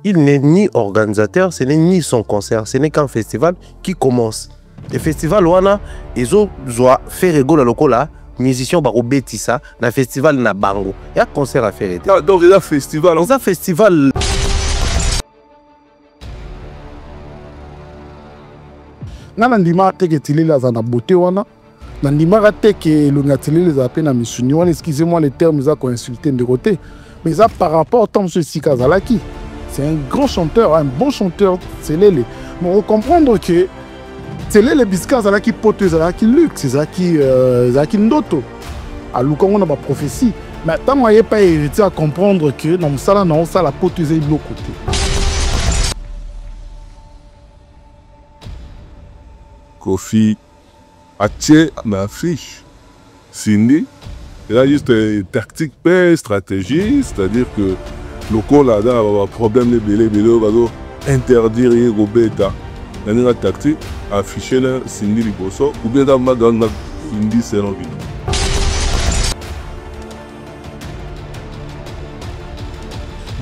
il n'est ni organisateur, ce n'est ni son concert, ce n'est qu'un festival qui commence. Le festival wana ils ont fait rigoler lokola musiciens ba obetisa na festival na bango. Il y a concert à faire. Donc il y a festival. Dans un festival Nana ndima teke tilila za na beauté wana. Na ndima teke lunga tilila za pena misuni wana. Excusez-moi les termes za ko insulter de côté. Mais ça par rapport au temps monsieur Sikazalaki. C'est un grand chanteur, un bon chanteur, c'est Lele. Mais on comprendre que c'est Lele Biskazalaki pote Zalaki luxe, Zalaki ndoto. À Lukongo na ba prophétie. Mais tant moi pas hérité à comprendre que dans ça non ça la pote de l'autre côté. Kofi Ache ma fiche. Cindy, il a juste une tactique, une stratégie, c'est-à-dire que le col a un problème de belé, va interdire les bêta. Il y a une tactique, afficher Cindy Liboso, ou bien dans Cindy Selonville.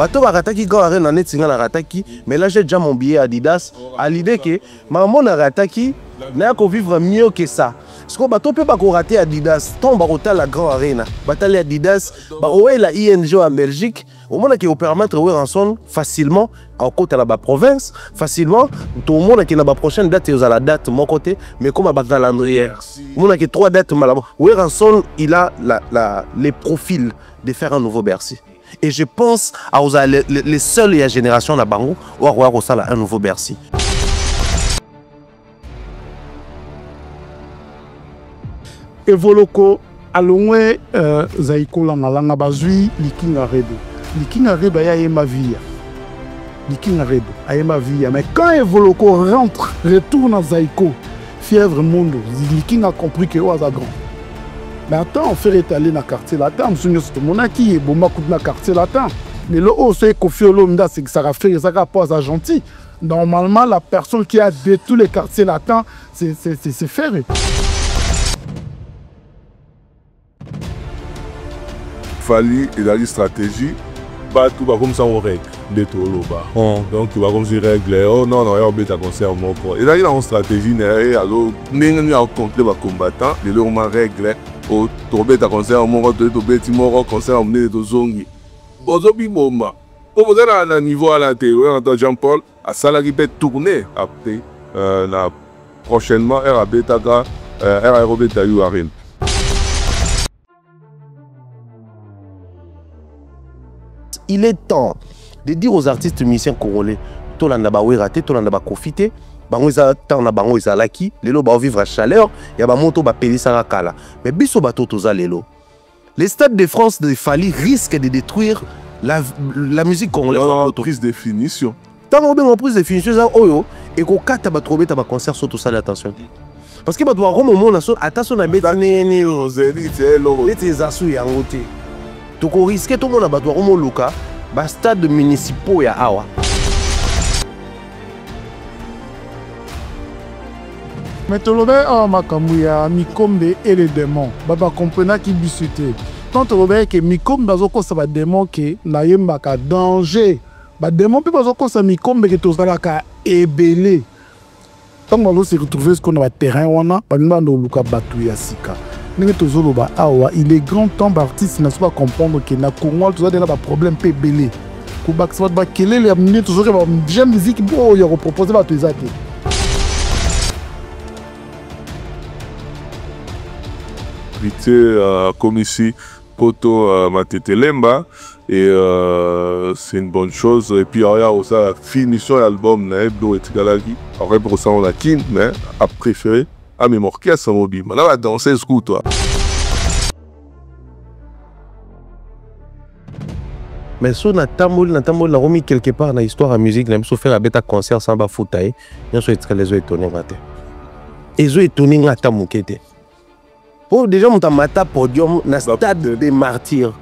bato barataki quand arène en etinga na rataki mais là j'ai déjà mon billet Adidas à l'idée que maman na rataki n'a qu'à vivre mieux que ça parce que bato peut pas rater Adidas tant barota la grand arena batale Adidas ba ouais la ING en Belgique au monde qui au permettre ouais rançon facilement en côté à la province facilement tout le monde qui na ba prochaine date aux à la date mon côté mais comme à calendrier au monde qui 3 dates malabo ouais rançon il a les profils de faire un nouveau Bercy. Et je pense à les seuls et la génération de Bango ou à un nouveau Bercy. Evoloko alongwe Zaiko la nalanga bazui likinga redo. Likinga redo ya yema via. Likinga redo ayema via. Mais quand Evoloko rentre, retourne à Zaiko, fièvre monde, Likinga a compris que was grand. Mais attends, on fait étaler dans le quartier latin. Je me suis dit, mon qui est bon, dans le quartier latin. Mais là, on sait que ça va faire ça pas gentil. Normalement, la personne qui a détruit tous les quartiers latins, c'est ferré. Fali, il a une stratégie. Bah, tout va comme ça, on règle. Donc, tu vas comme si règle. Oh non, non, il y a un concert. Il a une stratégie. Alors, nous avons compté les combattants. Il a une règle. Au tomber ta concert, mon rôle de tomber, tu m'auras concert, emmener de zongi. Aujourd'hui, moment. Pour vous à un niveau à l'intérieur, Jean-Paul, à salarié peut tourner après prochainement, RAB Taga, RAB Tayu Arène. Il est temps de dire aux artistes musiciens congolais, tout le monde a raté, tout le monde a profité. Bango isa tana bango isa laki lelo ba vivre à chaleur ya ba moto ba pelisa kala mais biso bato toza lelo les stades de France de Fali risquent de détruire la musique congolaise en prise de définition tant on en prise de définition ça oyo et ko kata ba trouver ta ba concert sur tout ça attention parce que ba doit au moment na so attention na betani ozeli telo les asu ya ngote to ko risquer tout monde ba doit au luka ba stade municipaux ya awa. Mais tu as Makamouya, Mikombe et les démons. Baba comprena qui biscuité. Quand tu as que Mikombe bazoko ça va démon qui na yembaka danger. Ba démon puis bazoko ça Mikombe que tu as ka ébélé. Tant qu'on se retrouver ce qu'on a terrain wana, ba ndando luka batuya sika. Nenge tozolo ba awa, il est grand temps d'artiste n'a pas comprendre que na Congo tu as déjà ba problème pe belé. Ko ba ça va kele les amener toujours ba j'aime musique pour y proposer ba tu zaki. Comme ici, Poto Matetelemba, et c'est une bonne chose. Et puis, il y a aussi la finition de l'album, Nebdo et Tigalagi. Après, pour ça, on a Kin, mais à préférer, à mémoire, qui a son mobile. Maintenant, on va danser ce coup, toi. Mais si on a remis quelque part dans l'histoire de la musique, on a fait un bêta concert sans bafoutaï, on a fait les étonnés. Et les étonnés, on a fait pour déjà on a podium na stade des martyrs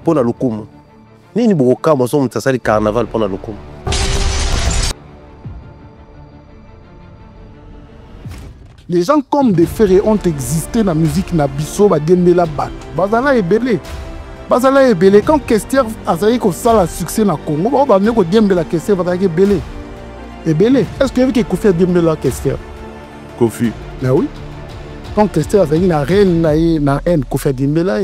pour la Lukumu. Ni boka mo so mtasali carnaval pour la Lukumu. Les gens comme des ferrés ont existé dans la musique na biso ba gendela bat. Bazana ebele. bazala ebele quand Kester azali ko sala succès na Congo ba ne ko diembela Kester ba ke belé ebele est-ce que avec Kofi diembela Kester Kofi mais oui quand Kester azali na reine na haine Kofi diembela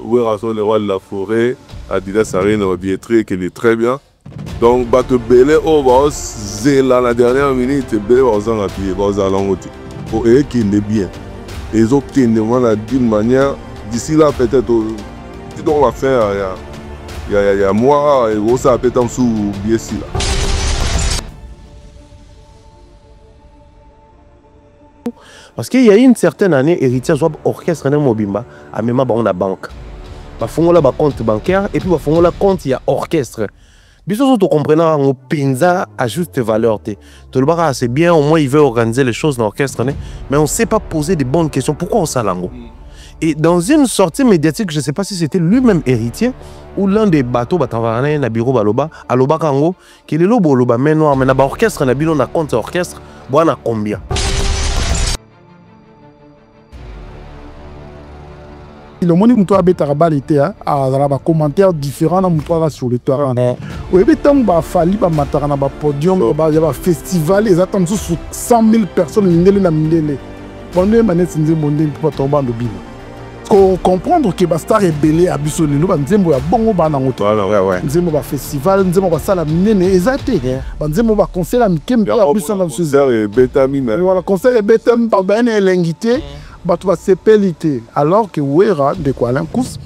Werason le roi de la forêt Adidas Arena billetterie qui est très bien. Donc bato belé au boss zela la dernière minute belé aux en pied aux alangoti pour eux qui est bien. Les autres qui ne d'une manière d'ici là peut-être on va faire il y a moi et ça peut être en sous bien si là. Parce qu'il y a une certaine année, héritier soit orchestre dans Mobimba, à même dans la banque. Bah font là compte bancaire et puis bah font là compte il y a orchestre. Bisous tu comprends on pensa à juste valeur té. Tout le bar c'est bien au moins il veut organiser les choses dans l'orchestre mais on sait pas poser des bonnes questions pourquoi on s'alango. Et dans une sortie médiatique, je sais pas si c'était lui-même héritier ou l'un des bateaux batavana na bureau baloba aloba kango qui est le lobo loba mais non mais na ba orchestre na bilo na compte orchestre bona combien. Le monde qui a été abalité a des commentaires différents sur le terrain. Oui, mais tant que fallu ba matara na ba podium, ba ya ba festival, ils attendent sur 100 000 personnes mindele na mindele. Pendant mané sinze monde pour tomber dans bima. Ko comprendre que ba star rebelle a biso lelo ba nzembo ya bongo ba na ngoto. Voilà, ouais. Nzembo ba festival, nzembo ba sala minene ezate. Ba nzembo ba concert à mikembe ya biso na biso. Concert et betamine. Voilà, concert et betamine par ben elengité. Batu ba sepelité alors que wera de quoi l'incous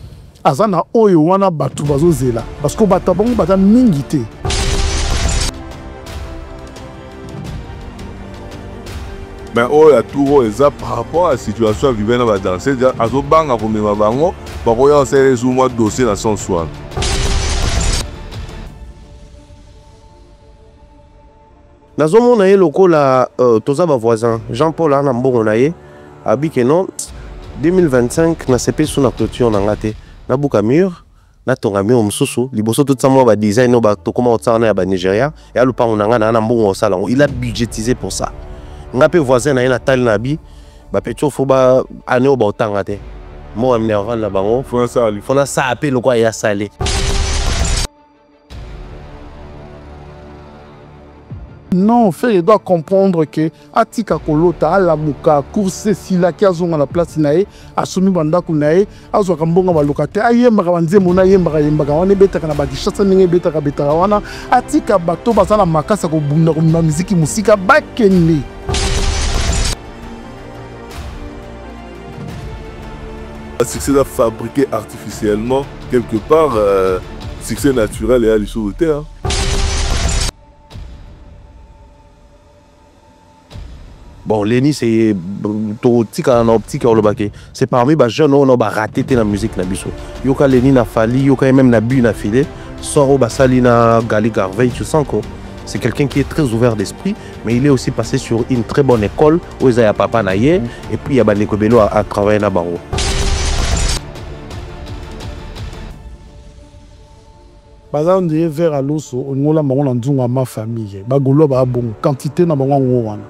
azana oyo wana batu bazozela parce que bata bongo bata mingité mais oh la tour est par rapport à la situation vivant dans la danse déjà azo banga pour me bango ba ko ya c'est sur moi dossier dans son soin Nazomona ye lokola toza ba voisin Jean-Paul ana mbongo na ye abi que non 2025 na sepe sous na clôture na ngate na buka mur na tonga mur mususu liboso tout ça moi ba design ba to comment ça na ba Nigeria et alu pa na ngana na mbongo osala il a budgétisé pour ça ngape voisin na tal na bi ba petcho fo ba ane o ba otanga te mo amne ran la bango faut ça appel quoi ya salé. Non, fait, il doit comprendre que Atika Kolota, Alamuka, Course, Sila, qui a zonga la place nae, Asumi Banda Kunae, Azo Kambonga Balokate, Ayemba Wanzemuna, Yemba Yemba, Wane Beta Kanabaki, Chassaning Beta Betawana, Atika Bato Basana Makasa Bunda, Miziki Musika, Bakeni. Le succès est fabriqué artificiellement, quelque part, succès naturel et à l'issue de terre. Bon, Lenny, c'est c'est parmi les jeunes qui ont raté la musique. Yoka Lenny na fali, yoka même na bu na filé. Soro basali na Gali Garvey, tu sens que c'est quelqu'un qui est très ouvert d'esprit, mais il est aussi passé sur une très bonne école où il y a papa naïe et puis il y a Baneko Belo à travailler na baro. Baza on dirait vers à l'osso, on a marron dans ma famille. Bagolo ba bon quantité na bango wana.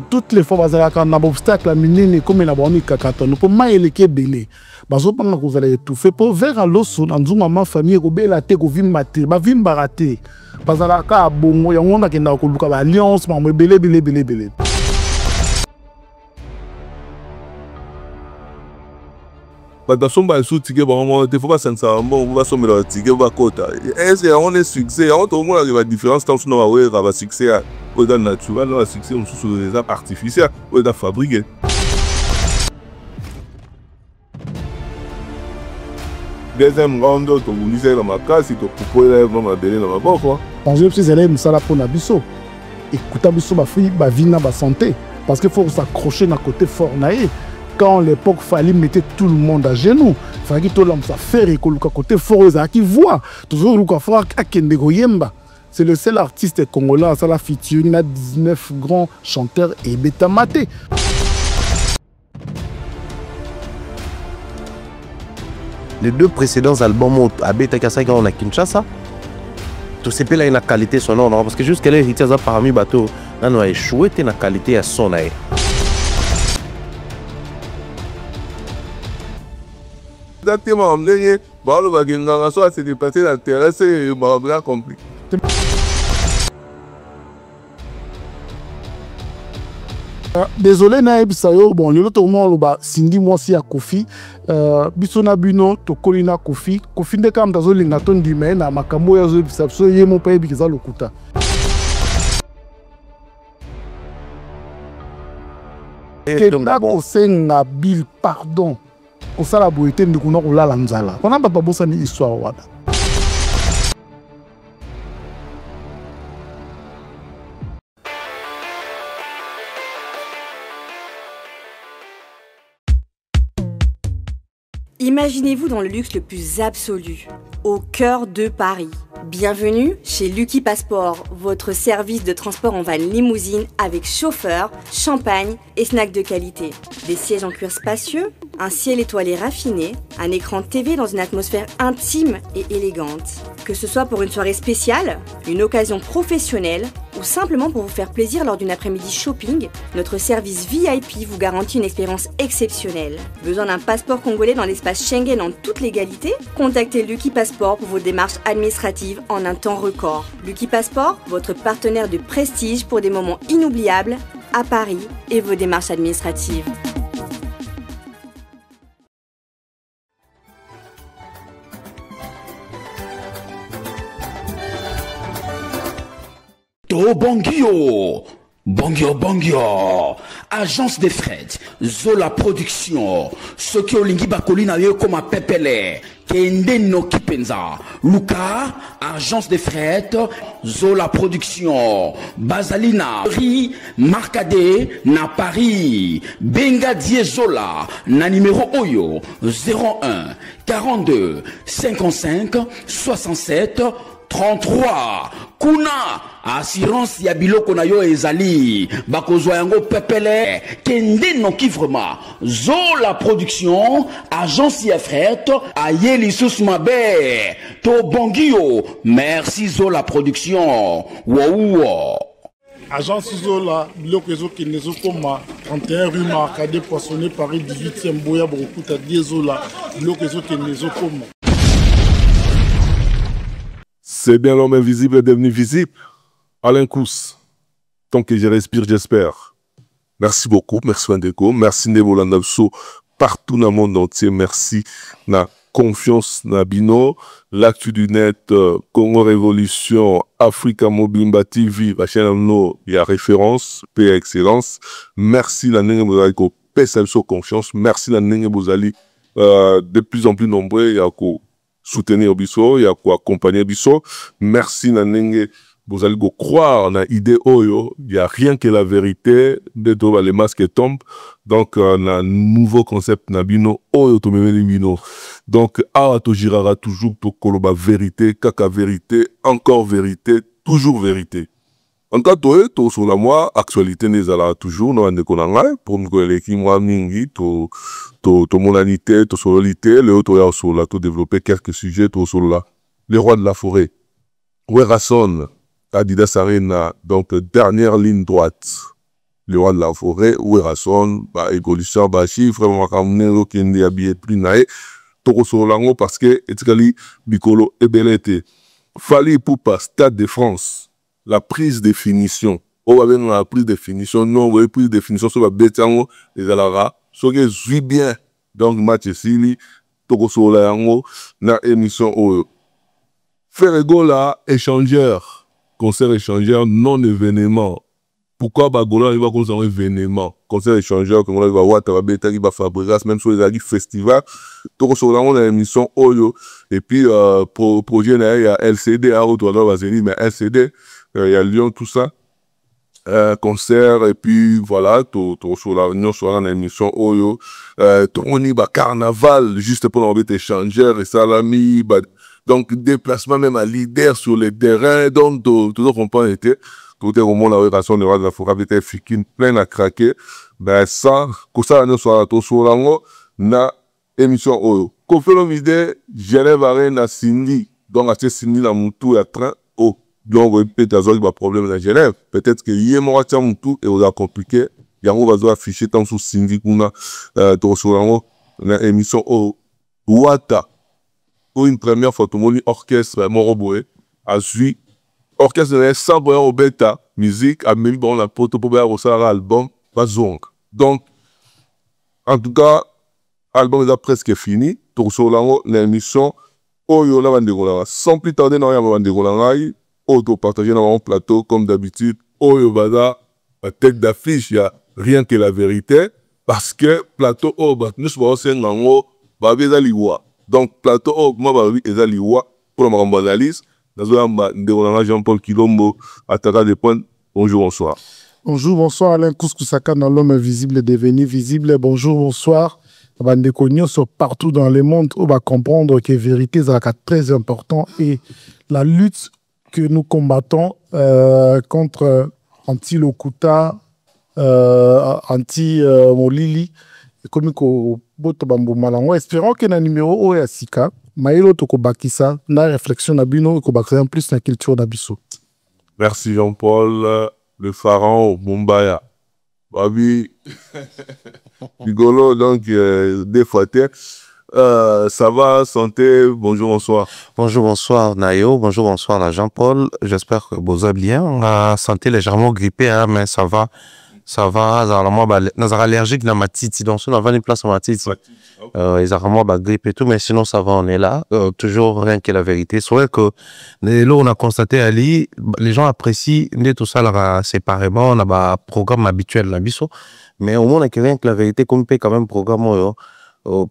Toutes les fois baza quand na obstacle la minene comme na boni kakato. No pour maïleke belé. Bazo panga ko zala étouffer pour vers à l'osso dans ma famille ko bela te ko vim maté, ba vim baraté. Baza la ka bongo ya ngona kenda ko luka ba alliance ma belé. Dans son bas sous ticket bon il faut pas sincèrement on va sommer le ticket va quota et on est succès on tout le monde la différence tant on va succès au dans naturel le succès on sous les arts artificiels on est fabriqué deuxième round to vous dans ma case si tu peux aller vraiment donner dans ma boîte quoi on veut ces élèves ça la pour na biso écoute biso ba fille ba vie na ba santé parce que faut s'accrocher na côté fort naé. Quand l'époque fallait mettre tout le monde à genoux, il fallait que tout le monde faire et que le côté fort qui voit toujours le fort à Kendego Yemba. C'est le seul artiste congolais à la feature, il y a 19 grands chanteurs et bêta maté. Les deux précédents albums à Beta Kasai on a Kinshasa, tout ce pays là une qualité sonore parce que jusqu'à l'héritage parmi bateau, on a échoué la qualité à son air. exactement ndenge balobaki nganga so se déplacer na terrain c'est bien compliqué. Désolé na ebisayo bon lelo to mo loba Cindy mwasi ya Kofi biso na bino to kolina Kofi nde kam tazo linga to ndime na makambo ya zo ebisa so ye mo pa ebikiza lokuta. Kenda kosenga Bill pardon kosala boyete ndikuna kolala nzala wana papa bosani histoire wana. Imaginez-vous dans le luxe le plus absolu, au cœur de Paris. Bienvenue chez Lucky Passport, votre service de transport en van limousine avec chauffeur, champagne et snacks de qualité. Des sièges en cuir spacieux, un ciel étoilé raffiné, un écran TV dans une atmosphère intime et élégante. Que ce soit pour une soirée spéciale, une occasion professionnelle ou simplement pour vous faire plaisir lors d'une après-midi shopping, notre service VIP vous garantit une expérience exceptionnelle. Besoin d'un passeport congolais dans l'espace Schengen en toute légalité? Contactez Lucky Passport pour vos démarches administratives en un temps record. Lucky Passport, votre partenaire de prestige pour des moments inoubliables à Paris et vos démarches administratives. Bongio, agence de fret, Zola production, Soki Olingi Bakolina yo comme Pepele, Kende no Kipenza, Luka, agence de fret, Zola production, Bazalina, Ri, Marcade, na Paris, Benga Zola, na numéro Oyo, 01 42 55 67 33. Kuna assurance ya biloko na yo ezali bakozwa yango pepele kende no kivrema Zola production agence ya fret ayeli susmabe to bongio merci Zola production wow. Agence Zola, biloko ezokende ezokoma 31 rue Marcade Poissonné Paris 18e Boya Bokuta Zola, biloko ezokende ezokoma. C'est bien l'homme invisible est devenu visible. Alain Kous, tant que je respire, j'espère. Merci beaucoup, merci Wandeko, merci Nebolandabso, partout dans le monde entier, merci na confiance na bino, l'actu du net, Congo Révolution, Africa Mobimba TV, la chaîne no, il y a référence, paix et excellence. Merci la Nenge Bozali, ko PSLSO confiance, merci la Nenge Bozali, de plus en plus nombreux, il y a ko soutenir Bisso, il y a quoi accompagner Bisso. Merci Nanenge, vous allez croire dans l'idée Oyo, il n'y a rien que la vérité, de les masques tombent. Donc, un nouveau concept Nabino, Oyo Tomemeli. Donc, Arato girara toujours pour Koloba vérité, Kaka vérité, encore vérité, toujours vérité. En tout cas, toi, sur la moi, actualité n'est toujours, non, pour nous, les moi, mingi, to monanité, to sololité, le auto sur la, to développer quelques sujets, to sur la, les rois de la forêt. Werason, Adidas Arena, donc, dernière ligne droite. Les rois de la forêt, Werason, bah, évolution, bah, chiffre, vraiment, comme Nero, qui est habillé plus naïf, to sur l'ango, parce que, etikali, Bicolo, et belete. Fallait pour pas, Stade de France. La prise de finition. On va venir la prise de finition. Non, vous avez prise de finition sur la bétango, les alara. Ce qui est bien. Donc, match ici, toko sur la yango, na émission au. Ferrego là, échangeur. Concert échangeur, non événement. Pourquoi Bagola, il va concert événement? Concert échangeur, comme on va voir, Tababeta, il va Fabregas, même sur les festivals. Toko sur la yango, émission Oyo. Et puis, projet, il y a LCD, mais LCD, il y a Lyon, tout ça. Concert, et puis voilà, sur la réunion, sur l'émission Oyo. On y va carnaval, juste pour l'envie d'échangeur, et salami, donc déplacement même à leader sur les terrains, donc tout le monde était, tout le monde la relation de la forêt était fikin, plein à craquer. Ben ça, que ça, nous soit sur la na émission Oyo. Qu'on fait l'idée, Genève Arena Cindy, donc à ce Cindy la moutou à train, oh. Donc, peut-être qu'il y a un problème à Genève. Peut-être qu'il y a un tout et on a compliqué. Il y a un affiché tant sous Cindy qu'on a, sur l'émission Wata. Pour une première fois, tout le monde orchestre Moroboé a suivi. Orchestre de 100% au bêta, musique, a mis bon la pote pour faire au album, pas zong. Donc, en tout cas, l'album est presque fini. Donc, sur l'émission, Oyo la Vandegolanga. Sans plus tarder, nous avons Vandegolanga. Auto partagé dans mon plateau, comme d'habitude. Oyo Bada, la tête d'affiche, il n'y a rien que la vérité. Parce que plateau, nous sommes en donc, plateau, moi, je suis pour ma analyse. Jean-Paul Kilombo, Ataka des points. Bonjour, bonsoir. Bonjour, bonsoir Alain Kouskou-Saka dans l'homme invisible devenu visible. Bonjour, bonsoir. Bandekogno sont partout dans le monde. On va comprendre que la vérité est très important et la lutte que nous combattons contre anti-Lokuta, anti-Molili, comme espérons que le numéro est Sika. Maïlo toko bakisa na réflexion na bino ko bakisa en plus na culture na biso. Merci Jean-Paul, le pharaon Mumbaya. Babi rigolo donc des fois ça va, santé, bonjour, bonsoir. Bonjour, bonsoir Nayo, bonjour, bonsoir à Jean-Paul. J'espère que vous allez bien. On a santé légèrement grippé, hein, mais ça va. Ça va, moi, nous sommes allergiques dans ma titi, donc on a une place dans ma titi. Ils ont vraiment grippe et tout, mais sinon ça va, on est là. Toujours rien que la vérité. C'est vrai que là, on a constaté à les gens apprécient tout ça là, séparément. On a un programme habituel là, mais au moins, on a rien que la vérité, comme peut quand même programme.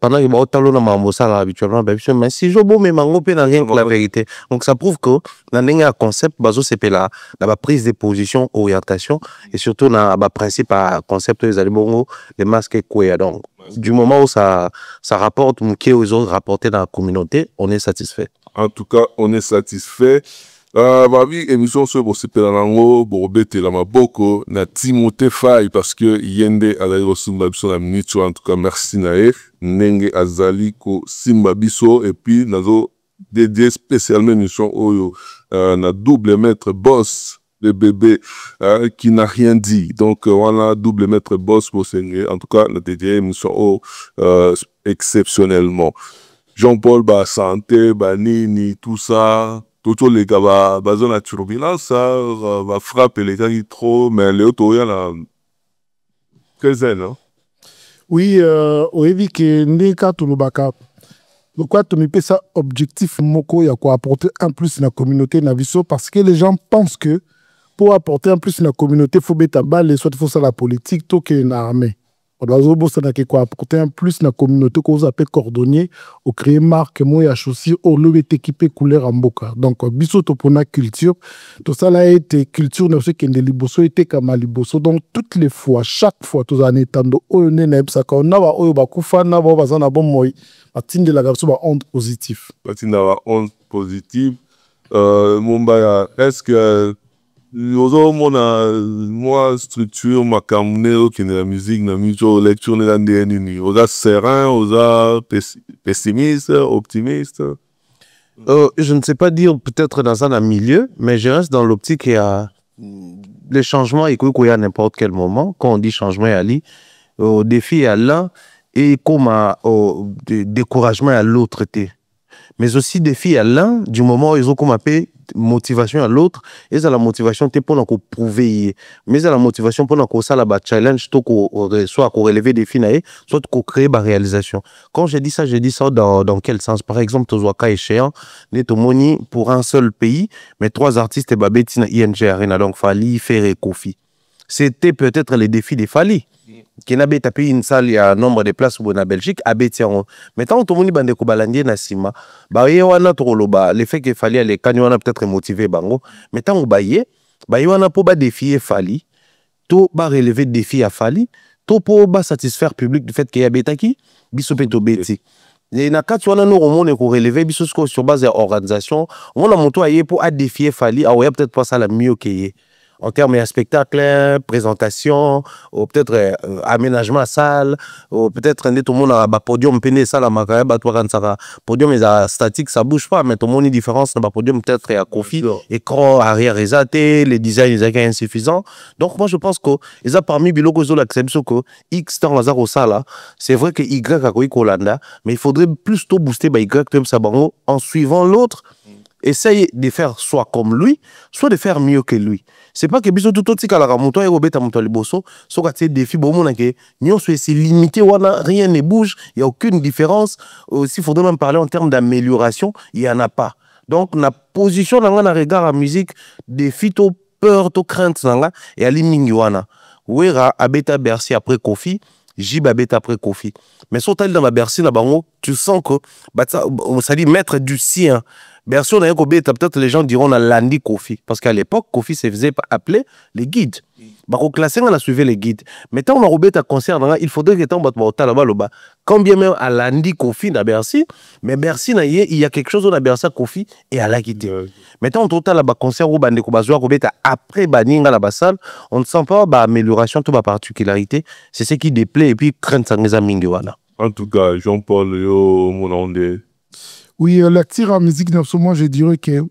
Pendant que au talon na ça habituellement mais si je bon mais mango pe n'a rien que la vérité, donc ça prouve que dans un concept bazo c'est là la prise de position, orientation et surtout na ba principe à concept les bongo les masques quoi. Donc du moment où ça rapporte qui aux autres rapporté dans la communauté, on est satisfait. En tout cas, on est satisfait. Babi émission sur pour Sipelanango, Borobete la maboko na Timothée Faye parce que yende ala resumba biso na minute en tout cas merci nae nenge azali ko simba biso et puis nazo dédié spécialement émission oyo na double maître boss le bébé qui n'a rien dit. Donc voilà double maître boss pour Senge en tout cas la dédié émission exceptionnellement. Jean-Paul ba santé ba nini tout ça tout les gars va la turbulence ça va frapper les gars qui trop mais les autres il y a très zen hein. Oui au évi que ndeka to lobaka pourquoi tu me pèse ça objectif moko ya quoi apporter un plus dans la communauté na biso parce que les gens pensent que pour apporter un plus dans la communauté faut beta balle soit faut ça la politique to que na armée. On doit apporter un plus dans la communauté qu'on appelle cordonnier, au créer marque, moi, à chaussures, au lever équipé couleur en boca. Donc, biso topona culture, tout ça là été culture, ne sais qu'un des liboso était comme un liboso. Donc, toutes les fois, chaque fois, tous en étant de haut, on est ça quand on a haut, bakufa, na ba bazana bon moi, atteindre la garçon ba honte positif. Atteindre la honte positive. Mumbaya, est-ce que moi structure ma camionneuse qui est la musique la lecture de l'ADN on a serein on a pessimiste optimiste je ne sais pas dire peut-être dans un milieu mais je reste dans l'optique qu'il y a les changements et qu'il y a à n'importe quel moment quand on dit changement à lui au défi à l'un et comme au découragement à l'autre mais aussi défi à l'un du moment où ils ont comme appelé motivation à l'autre et ça la motivation t'es pour nous prouver mais ça la motivation pour nous ça la challenge soit qu'on relever des défis soit qu'on créer la réalisation. Quand je dis ça dans quel sens? Par exemple tu vois cas échéant net moni pour un seul pays mais 3 artistes et babeti na ING Arena donc Fally Ferre et Kofi c'était peut-être les défis des Fally qui n'a pas payé une salle, il y a un nombre de places pour la Belgique, à Bétian. Mais tant que tout le monde bande ko balandier na sima, bah y a un trop loba, le fait que Fally les canons a peut-être motivé bango, mais tant que y a un pour défier Fally, tout ba relever défi à Fally, tout pour ba satisfaire public du fait qu'il y a Betaki, biso peto beti. Et na quand tu as nous remonter ko relever biso sur base de organisation, on a monté pour défier Fally, ah ouais peut-être pas ça la mieux qu'il y ait. en termes de spectacle, présentation, ou peut-être aménagement à salle, ou peut-être tout le monde a un podium, peine ça, la macabre, podium est statique, ça bouge pas, mais tout le monde a une différence, le podium peut-être à Kofi, écran arrière résaté, les designs sont insuffisants. Donc moi je pense que, ils ont parmi Biloko Zola, que X temps Lazare au sala, c'est vrai que Y a quoi Kolanda, mais il faudrait plus tôt booster Y comme ça en suivant l'autre. Essaye de faire soit comme lui, soit de faire mieux que lui. C'est pas que biso tout autre que la ramonto et robeta monto liboso, soit que c'est défi bon mon que nyon c'est limité wana rien ne bouge, il y a aucune différence. S'il faudrait même parler en termes d'amélioration, il y en a pas. Donc la position dans la regard à musique défi to peur to crainte nanga et ali mingi wana. Wera abeta Bercy après Kofi, Jib abeta après Kofi. Mais sautal dans la Bercy là bango, tu sens que bah ça dit mettre du sien. Bercy, on a peut-être les gens diront on a Landi Kofi. Parce qu'à l'époque, Kofi se faisait appeler les guides. Bah, au classé, on a suivi les guides. Mais tant on a robé ta concert, il faudrait que tu aies là-bas. Quand bien même à Landi Kofi dans Bercy, mais Bercy, il y a quelque chose on a Bercy Kofi et à la guide. Mais tant on total là-bas concert où Bande Kobazoa robé après Baninga la salle, on ne sent pas amélioration, toute particularité. C'est ce qui déplaît et puis craint ça les amis. En tout cas, Jean-Paul, yo, mon onde. Oui, l'acteur en musique, moi je dirais que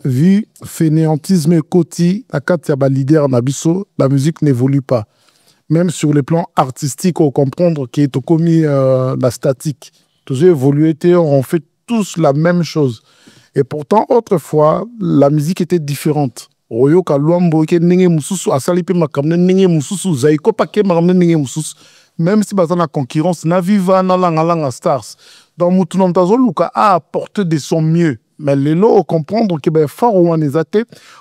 vu fainéantisme et côté, la carte y a leader en abisso, la musique n'évolue pas. Même sur le plan artistique, on comprend qu'il est commis la statique. Tous évolué, on fait tous la même chose. Et pourtant, autrefois, la musique était différente. Oyo kaluambo ke ninge mususu asalipe makamne ninge mususu zaiko pake makamne ninge mususu. Même si la concurrence n'a viva na langa stars. Donc Moutounantazo Luka a apporté de son mieux. Mais les lots comprendre que ben fort ou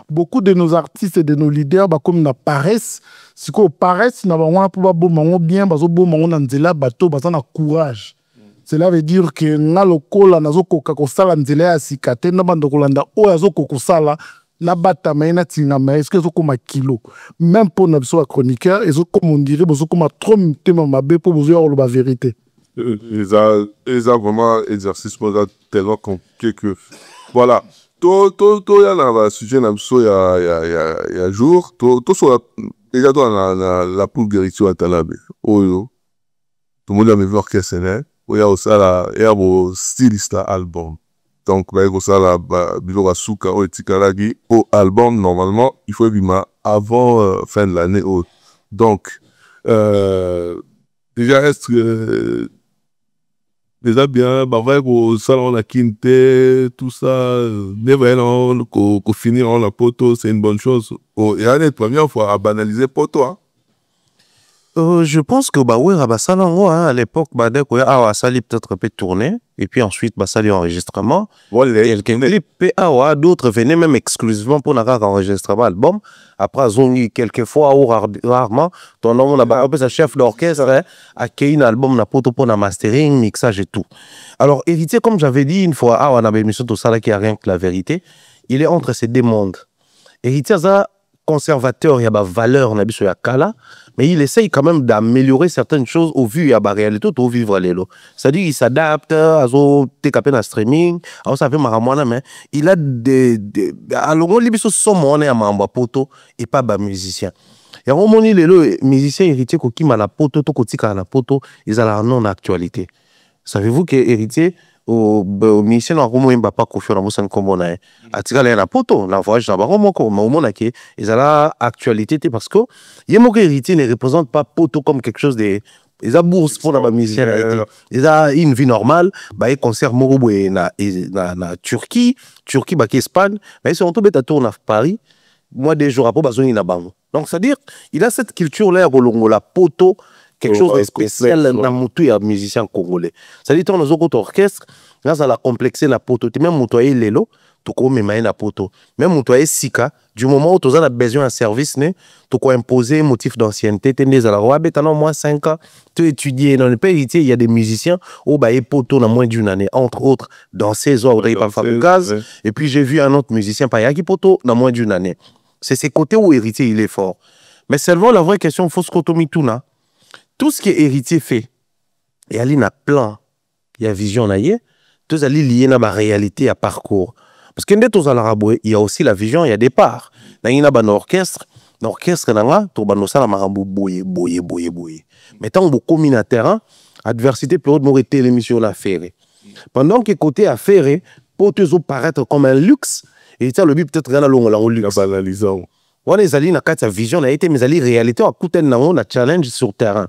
beaucoup de nos artistes et de nos leaders comme na paresse, si qu'on paresse na ba pour bon bien bazo bon na nzela bateau bazana courage. Cela veut dire que na lokola nazo koka ko sala nzela asikate na bando kolanda o azo ko sala na bata maina tinga mais est-ce que zo comme kilo même pour na biso chroniqueur et zo comme on dirait bozo comme trop tema mabe pour bozo avoir la vérité. Ils ont vraiment exercice tellement compliqué que voilà. Tout y a dans le sujet il y a jour tout sur déjà dans la poule guérison à Talabé. Tout le monde a vu orchestre il y a aussi un styliste album. Donc il y a aussi la bilo rasuka au tikalagi au album normalement il faut vivre avant fin de l'année. Donc déjà est-ce déjà bien, bah vrai au salon la quinte, tout ça, never qu'on finir en la poteau, c'est une bonne chose. Et à la première fois à banaliser poteau. Hein. Je pense que ouais, à l'époque, Sali peut-être peut tourner, et puis ensuite Sali enregistrement. Et d'autres venaient même exclusivement pour un enregistrement album. Après, ils quelques fois ou rarement, ton nom a un chef d'orchestre a créé un album pour un mastering, mixage et tout. Alors, Héritier, comme j'avais dit une fois, on avait émission tout ça qui a rien que la vérité, il est entre ces deux mondes. Héritier, conservateur, il y a des valeurs, il y a Kala, mais il essaye quand même d'améliorer certaines choses au vu et à la réalité, au vivre les lots. C'est-à-dire qu'il s'adapte à ce TKP dans streaming, à ça fait maramwana, mais il a des alors il biso somo on est à mamba poto et pas bas musicien. Et à un moment les musiciens héritiers qui m'a la poto to kotika la poto, ils ont la non actualité. Savez-vous que héritier au musicien na romo imba pas confiant dans mon comme on a atika la poto la voyage na romo ko mais au moment que ils ont la actualité parce que yemo héritier ne représente pas poto comme quelque chose de ils ont bourse pour la musicien ils ont une vie normale bah ils concert morobo na Turquie bah qui Espagne mais ils sont tombés à tourner à Paris moi des jours après besoin na bango donc c'est à dire il a cette culture là au la poto quelque chose de spécial dans mutu ya musicien congolais. Ça dit on a autres orchestre, là ça la complexer la poto, même mutoyer lelo, to ko memaye na poto. Même mutoyer sika, du moment où tu as besoin d'un service né, tu ko imposer motif d'ancienneté, tu es à la roi bétanon moins 5 ans, tu étudies dans le pays, il y a des musiciens au bah poto dans moins d'une année entre autres dans ces ordres il pas gaz et puis j'ai vu un autre musicien pas yaki poto dans moins d'une année. C'est ces côtés où héritier il est fort. Mais seulement la vraie question faut se kotomituna. Tout ce que héritier fait, il y a un plan, il y a vision, tout ça lié à ma réalité, à parcours. Parce que dans il y a aussi la vision, il y a des parts. Dans un orchestre, l'orchestre, mais tant que vous na terrain, adversité peut être l'émission la faire. Pendant que côté affaire, pour te paraître comme un luxe, et ça le but peut-être rien à long luxe. Banalisant. On est allé dans la vision, mais allé réalité à côté de challenge sur terrain.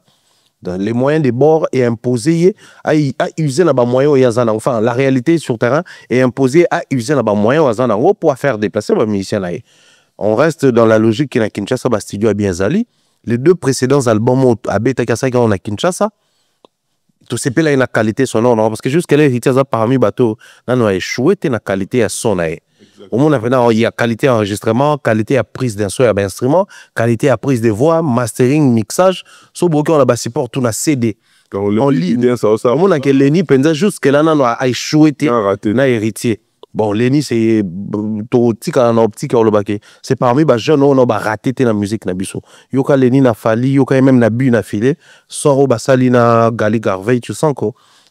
Dans les moyens de bord et imposé à user les moyens enfin la réalité sur terrain est imposée à user les moyens pour faire déplacer les musiciens là. On reste dans la logique qui est à Kinshasa, studio à Bienzali. Les deux précédents albums à Beta Kasaka on a Kinshasa. Tout ce là une qualité sonore parce que jusqu'à l'héritage parmi bateau là on a échoué la qualité à son là. Au moins il y a qualité enregistrement, qualité à prise d'instrument, qualité à prise de voix, mastering, mixage. So beaucoup on a support tout na CD. On lit ça. Au moins que Lenny pensa jusque là on a échoué na héritier. Bon Lenny c'est optique en optique au baké. C'est parmi les jeunes on a raté la musique na biso. Yoka Lenny na fali, yoka même na bu na filé, soro basali na Gali Garvey tu sens que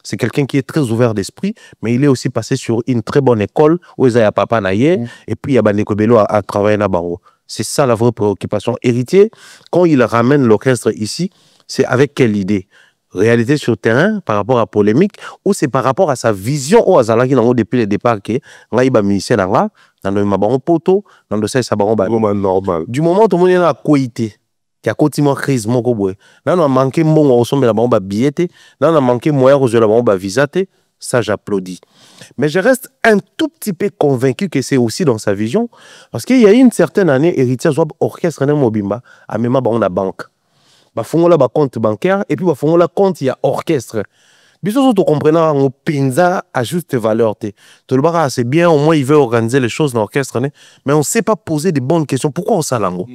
c'est quelqu'un qui est très ouvert d'esprit, mais il est aussi passé sur une très bonne école où il y a papa naïe et puis il y a Bandeko Bello à travailler là-bas. C'est ça la vraie préoccupation. Héritier, quand il ramène l'orchestre ici, c'est avec quelle idée? Réalité sur terrain par rapport à polémique ou c'est par rapport à sa vision au Azala qui n'a depuis le départ que là il va musicien là dans le mabaron poto dans le ça normal. Du moment où tout le monde est à coïté qui a continué crise moko boy là on a manqué bon au sommet la bombe billetté là on a manqué moyen aux la bombe visaté ça j'applaudis mais je reste un tout petit peu convaincu que c'est aussi dans sa vision parce qu'il y a une certaine année héritier soit orchestre na mobimba à même ba on a banque ba fongola ba compte bancaire et puis ba fongola compte il y a orchestre biso to comprenant on penza à juste valeur té to le bara c'est bien au moins il veut organiser les choses dans l'orchestre mais on sait pas poser des bonnes questions pourquoi on salango.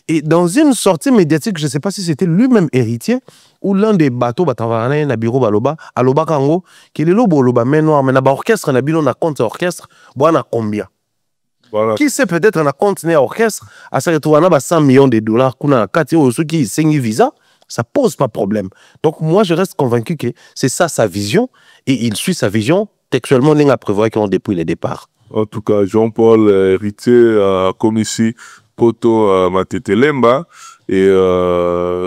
Et dans une sortie médiatique, je ne sais pas si c'était lui-même héritier ou l'un des bateaux batavarané na bureau baloba aloba kango qui le lobo loba mais noir mais na ba orchestre na bino na compte orchestre boana combien voilà. Qui sait peut-être na compte na orchestre à ça retrouver na 100 millions de dollars kuna kati o ceux qui signent visa ça pose pas problème. Donc moi je reste convaincu que c'est ça sa vision et il suit sa vision textuellement n'est à prévoir qu'on depuis le départ. En tout cas Jean-Paul héritier comme ici Poto Matete Lemba et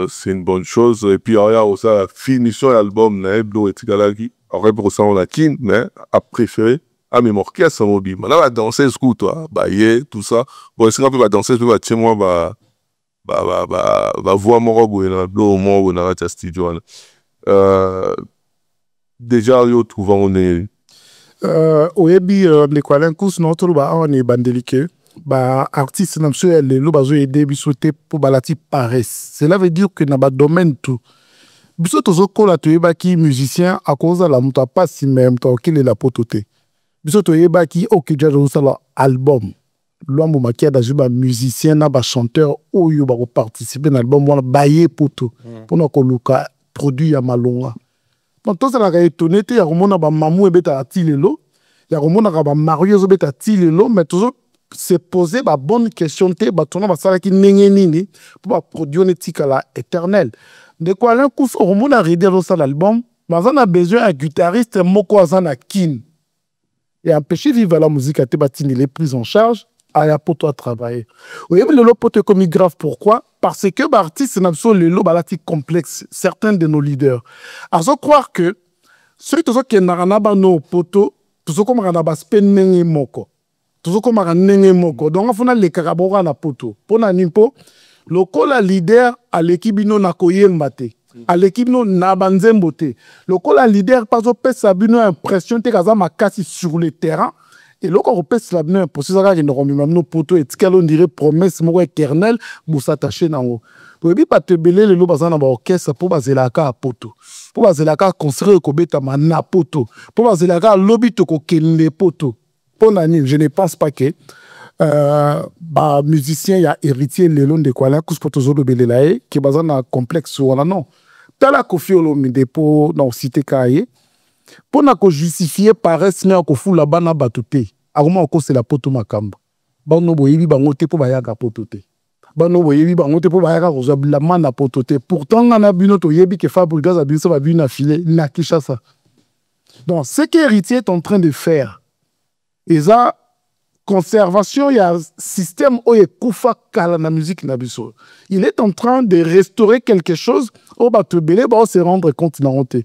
c'est une bonne chose et puis il y a aussi la finition de l'album na Hebdo et Tikalaki aurait pour ça on a kin mais a préféré à même orchestre mobile là va danser ce coup toi bailler tout ça bon c'est un peu va danser tu vas chez moi va voir mon robe et là au moins on a un studio déjà yo trouvant on est oyebi les kwalenkous notre ba on est bandelique ba artiste na mso le lo bazo aider biso te pour balati paresse cela veut dire que na ba domaine tout biso tozo kola to yeba ki musicien à cause de la muta pas si même to kile la potote biso to yeba ki okija zo sala album l'homme makia da juba musicien na ba chanteur oyo ba ko participer na album wana baye poto pour na ko luka produit ya malonga donc to ça la étonné te ya komona ba mamu ebeta atilelo ya komona ba Mario zo beta atilelo mais toujours se poser la bonne question te batona basala ki nenge nini pour produire une tikala éternelle de quoi l'un coup au monde a rédé dans l'album mais on a besoin d'un guitariste moko azana kin et empêcher vivre la musique à te batini les prises en charge à ya poto à travailler oui mais le poto comme grave pourquoi parce que l'artiste n'a pas le balati complexe certains de nos leaders à se croire que ceux qui n'arana ba no poto tout ce comme rana ba spenenge moko tout comme un nenge moko donc on a les carabora na poto pona nimpo lokola leader à l'équipe no na koyemba te à l'équipe no na banzembo te lokola leader pas au pesa bino impression te kaza makasi sur le terrain et lokola pesa bino pour ça que nous remimam no poto et tikalo dirait promesse moko éternelle pour s'attacher na ngo pour bi pas te belé le lo bazana ba orchestre pour bazelaka poto pour bazelaka construire ko beta na poto pour bazelaka lobby to ko kende poto. Je ne pense pas que musicien y a héritier le long de quoi là kus poto zodo belelae qui bazan na complexe wala non tala Koffi Olomide pour dans cité kaye pour na ko justifier paresse na ko fula bana batute agoma ko c'est la poto makamba ba no boyebi bango te po bayaka poto te ba no boyebi bango te po bayaka ko zabla mana poto te pourtant na bino to yebi que Fabrice Abiso va bino filer na Kinshasa donc ce que héritier est en train de faire et ça, conservation, il y a un système où il y a la musique nabiso. Il est en train de restaurer quelque chose où on se rendre compte dans le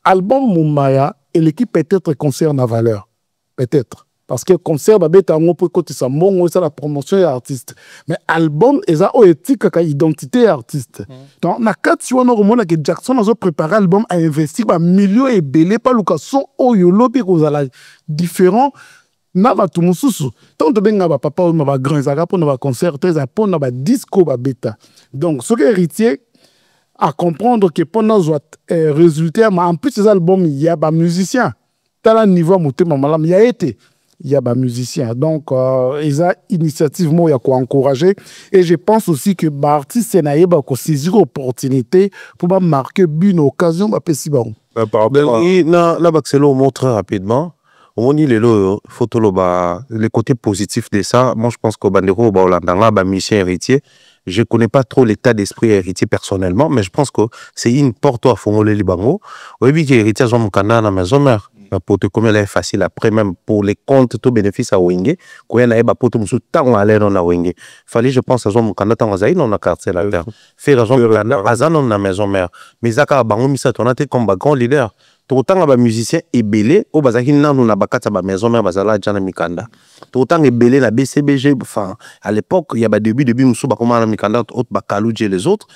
album Moumaya et l'équipe peut-être concerne la valeur. Peut-être. Parce que concert, c'est la promotion des artistes. Mais album, c'est la éthique et l'identité artiste. Donc, dans le cas que Jackson a préparé l'album, a investi dans milieu et belé, pas le cas son oyolo, différent. Naba tout mususu tant de benga ba papa ou ba grand za pour na concert très pour na ba disco ba bêta donc ce que héritier à comprendre que pendant soit résultat mais en plus ces albums il y a ba musicien tel niveau motema malam il y a été il y a ba musicien donc ils a initiativement il y a quoi encourager et je pense aussi que ba artiste naïe ba ko saisir opportunité pour ba marquer une occasion ba pesi ba na baxelo montre rapidement. On dit les côtés positifs de ça. Moi, je pense qu'au Bandero, dans mission héritier, je ne connais pas trop l'état d'esprit héritier personnellement, mais je pense que c'est une porte à Fongolé Libango. Oui, oui, héritier, j'ai mon canal dans ma maison mère. Pour te combien est facile après, même pour les comptes, tout bénéfice à Wenge. Quand il y a un pour tout le temps à l'air dans la Wenge. Fallait, je pense, à mon canal dans la dans la quartier la terre. Faire raison dans la maison mère. Mais ça, quand on a ton comme grand leader. Autant les musiciens et belé au bazaki nanu na bakata ba maison mère bazala jana mikanda autant les belé na BCBG enfin à l'époque il y a ba début musu ba comment na mikanda autre ba kaluje les autres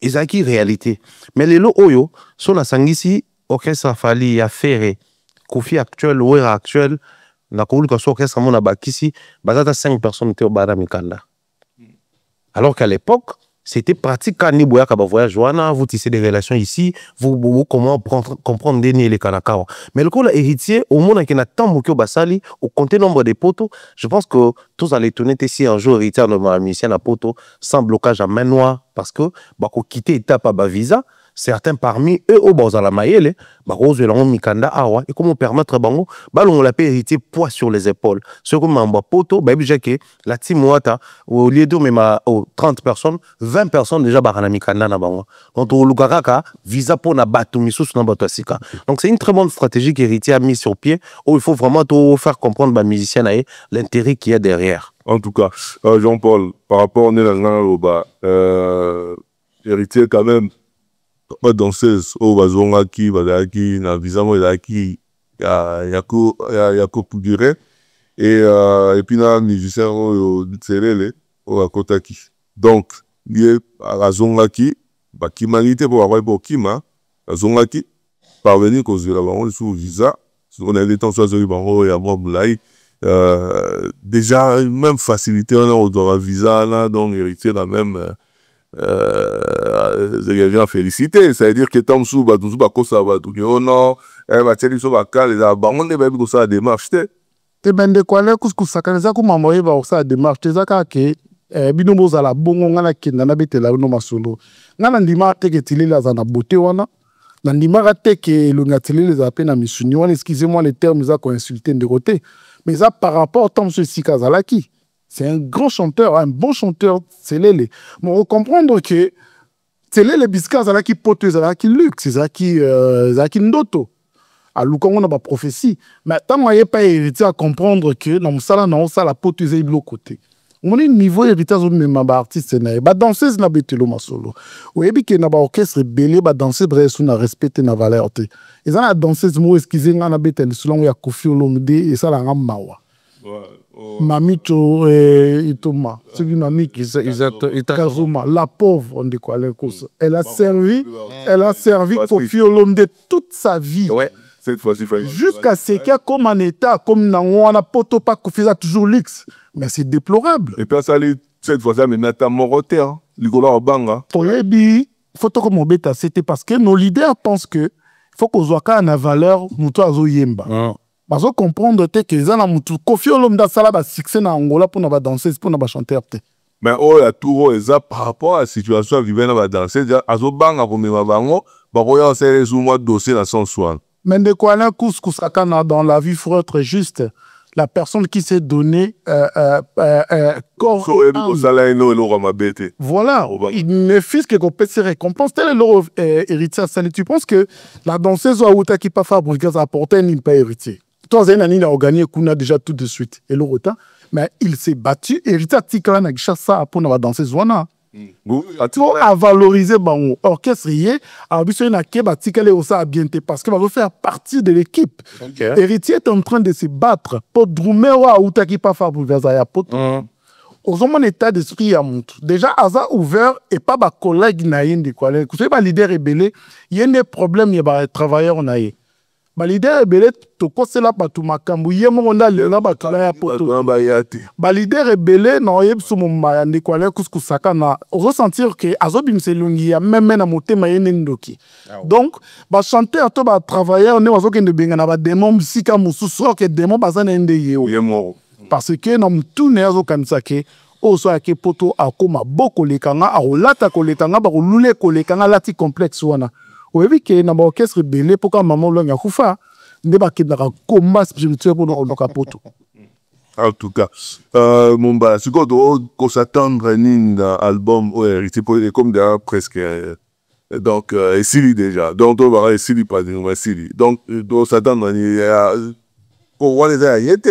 ezaki réalité mais les lo oyo so na sangisi orchestre fali ya ferré Kofi actuel Wera actuel na koulu ka so orchestre mona bakisi bazata 5 personnes te au bara mikanda alors qu'à l'époque c'était pratique quand ni boya kaba voyage wana vous tissez des relations ici vous comment comprendre des les kanakawa mais le coup là héritier au monde qui n'a tant beaucoup basali au compter nombre de poteaux je pense que tous allez tourner si un jour héritier de musicien à poteau sans blocage à main noire parce que bah ko quitter étape à visa certains parmi eux au bord la maïele bah rose la mikanda awa et comment permettre bango balon la paix héritier poids sur les épaules ce comme un poto bah que la team wata au lieu de même 30 personnes 20 personnes déjà barana mikanda na bango donc au lugaraka visa pour na batu misus na batosika donc c'est une très bonne stratégie qu'héritier a mis sur pied où il faut vraiment tout faire comprendre bah musicien l'intérêt qu'il y a derrière. En tout cas Jean-Paul par rapport à héritier quand même pas danseuse au bazongaki bazaki na visamo ezaki ya ko pudire et puis na musicien au tselele au akotaki donc lié azongaki bakimanité pour avoir pour kima azongaki parvenir cause de la bango sous visa on a des temps soit sur bango ya moulai déjà même facilité on a visa là donc héritier la même je viens féliciter, c'est-à-dire que tant sous tout ça va tout non va tirer sur la cale les abandons ne même ça démarche te bende kwa le kusakaniza ku mama yeba ça démarche te zaka ke binomo za la bongo ngana kinda na betela no masolo ngana ndima te ke tilela za na beauté wana na ndima te ke lo ngatilela za pe na misuni wana excusez-moi les termes za ko insulter de côté mais ça par rapport tant ce sikazalaki. C'est un grand chanteur, un bon chanteur, c'est Lélé. Mais on comprendre que c'est Lélé Bisca, c'est là qui pote, c'est là qui luxe, c'est là qui ndoto. À l'oukan, on a pas prophétie. Mais tant qu'on n'a pas hérité à comprendre que dans ça, non, ça, la pote, c'est de l'autre côté. On a un niveau héritage, même un artiste, bah danseuse n'a pas été le masolo. Oui, puis qu'il y a un orchestre belé, bah danser, bref, on a respecté la valeur. Et ça, la danseuse, moi, excusez, on a bêté le selon, il y a Kofi Olomide, et ça, la rame mawa. Mamito et Thomas, c'est une amie qui est Kazuma, la pauvre, on dit quoi, elle a servi Kofi Olomide toute sa vie. Ouais, cette fois-ci, jusqu'à ce qu'il y a comme un état, comme on a poto pas Kofi a toujours luxe. Mais c'est déplorable. Et puis ça, cette fois-ci, mais Nathan Moroté, Nicolas Obanga. Pour les photo comme bêta, c'était parce que nos leaders pensent que faut qu'on soit quand la valeur, nous tous yemba. Parce qu'on comprendre que les gens ont Kofi Olomide a succès en Angola pour nous danser, pour nous chanter. Mais oh la tour est par rapport à la situation vivant dans la danse, azo banga pour me bango, baroya c'est sous moi dossier dans son soin. Mais de quoi là couscous dans la vie faut être juste. La personne qui s'est donné corps voilà, il ne fait que qu'on peut se récompense. Tel est leur héritier. Tu penses que la danseuse ou qui pas fabriquer sa portée n'est pas héritier. Pourtant, Zainani a gagné Kuna déjà tout de suite. Et le retard. Mais il s'est battu. Et il a dit qu'il a ça pour danser Zwana. Pour valoriser mon orchestre, parce qu'il va faire partie de l'équipe. Héritier est en train de se battre pour Drumewa ou Takipa Fabu Verzaya Poto. Aux hommes état d'esprit à montre. Déjà, Aza ouvert et pas ma collègue naïn de quoi. Vous savez, ma leader rebellé, il y a des problèmes, il y a des travailleurs naïs. Ma leader rebellé, tu connais là pas tout ma camou. Il y a mon là là bas là poto. Ma leader rebellé, non, il y a sous mon maïn de quoi là couscoussaka na ressentir que Azo bimse lungi a même na moté maïn ndoki. Donc, bah chanter à toi bah travailleur, on est oiseau qui ne benga na bah démon sika moussou soit que démon bazan ende yeo. Parce que nous tout néazo kansake o so ake poto akoma boko lekanga a olata koletanga ba lule kolekanga lati complexe wana o evi ke na ba orchestre belé poka maman longa kufa nde ba kidaka combat spirituel pour no poto. En tout cas, mon bas, ce qu'on s'attendre d'un album ou hérité comme déjà presque donc ici déjà donc on va ici pas dire ici donc on s'attendre à on voit les aïeux,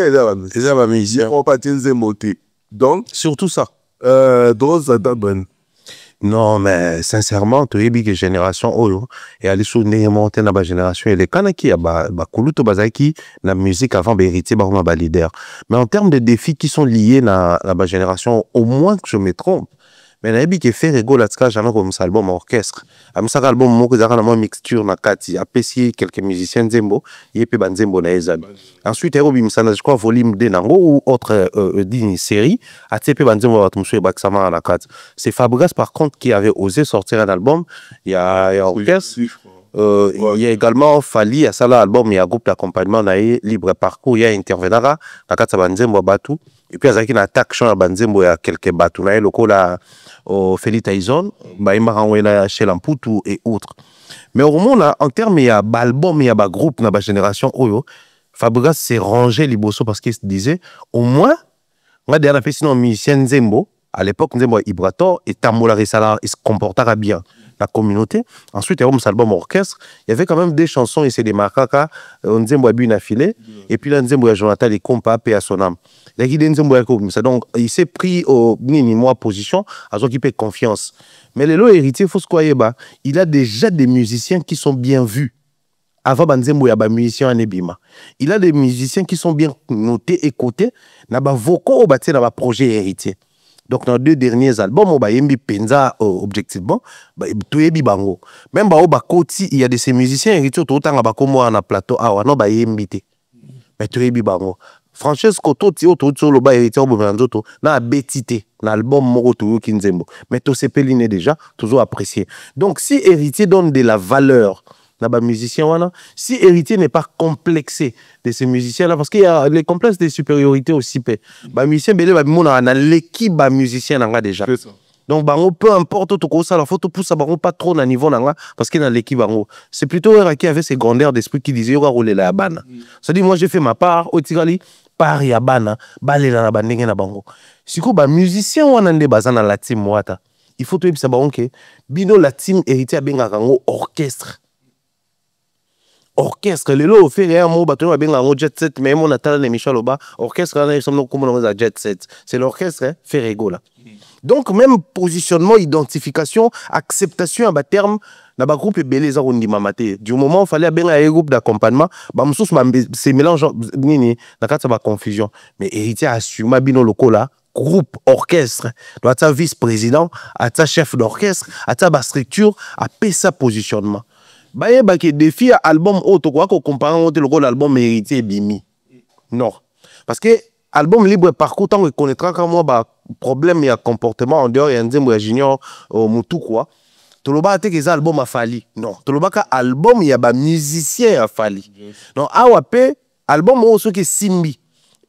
on pas donc surtout ça. Non, mais sincèrement, tu es big génération Olo et aller sur une montée dans la génération et les kanaki ba kuluto bazaki la musique avant héritier ba leader. Mais en termes de défis qui sont liés à la génération, au moins que je me trompe. Mais na qui fait rigolo là j'en comme ça album orchestre am ça album mo que ça na mixture na kati apprécier quelques musiciens Nzembo yepé banzembo na ezan ensuite Robim Sana je crois volume 2 nango ou autre d'une série a tepé banzembo ba tumso baksama na kati c'est Fabregas par contre qui avait osé sortir un album il y a orchestre il y a également Fali à ça l'album il y a groupe d'accompagnement na libre parcours il y a intervenara na kati banzembo batu et puis azaki na attaque chant banzembo ya quelques batu na lokola au Feli Tyson, chez Lamputu et autres. Mais au moment en termes il y a album, il y a groupe dans la génération Oyo, Fabregas s'est rangé Liboso parce qu'il se disait au moins on a déjà fait sinon musicien Nzembo à l'époque Nzembo Ibrator et Tamola Resala il se comportera bien la communauté. Ensuite il y a un album orchestre, il y avait quand même des chansons et c'est des makaka Nzembo a bu une affilée et puis là Nzembo a Jonathan les compas paix à son âme. Donc, il s'est pris au minimum position, à ce qui fait confiance. Mais le lot héritier, faut se croire, il a déjà des musiciens qui sont bien vus. Avant Banzembo, il y a des musiciens en Ebima. Il a des musiciens qui sont bien notés et cotés. Il y a des vocaux dans le projet héritier. Donc, dans les 2 derniers albums, il y a Penza, objectivement, tout est bango. Même il y a de ces musiciens héritiers, tout le temps, il y a plateau, mais tout est bango. Francesco Totti le bas héritier na betité na album moko Kinzembo mais to sepeline déjà toujours apprécié. Donc si héritier donne de la valeur na ba musicien wana, si héritier n'est pas complexé de ces musiciens là parce qu'il y a les complexes de supériorité aussi ba musicien belé ba mona na l'équipe ba musicien nga déjà. Donc bango peu importe tout ça la photo pousse bango pas trop na niveau nga parce qu'il dans l'équipe bango c'est plutôt qui avait ses grandeurs d'esprit qui disait rouler la bana. Ça dit moi j'ai fait ma part au Tigali par ya bana balela na bandenge na bango siko ba musicien wana nde bazana la team wata il faut tout ça bango que bino la team héritier benga kango orchestre le lo fait un mot bato benga ngo jet set mais mon atala les Michel Oba orchestre là ils sont comme on a jet set c'est l'orchestre fait rigolo là. Donc même positionnement identification acceptation à bas terme na ba groupe belé za rundi mamate du moment fallait benga un groupe d'accompagnement ba msusu c'est mélange nini na kata ba confusion mais héritier assume bino lokola groupe orchestre doit être vice-président à ta chef d'orchestre à ta ba structure à sa positionnement ba ke défi album auto quoi qu'on compare au l'album héritier bimi non parce que album libre parcours tant que connaîtra quand moi ba problème et comportement en dehors et Nzembo junior mutu quoi toloba te que album a fallu non toloba ka album ya ba musicien a fallu non awape album o so ke simbi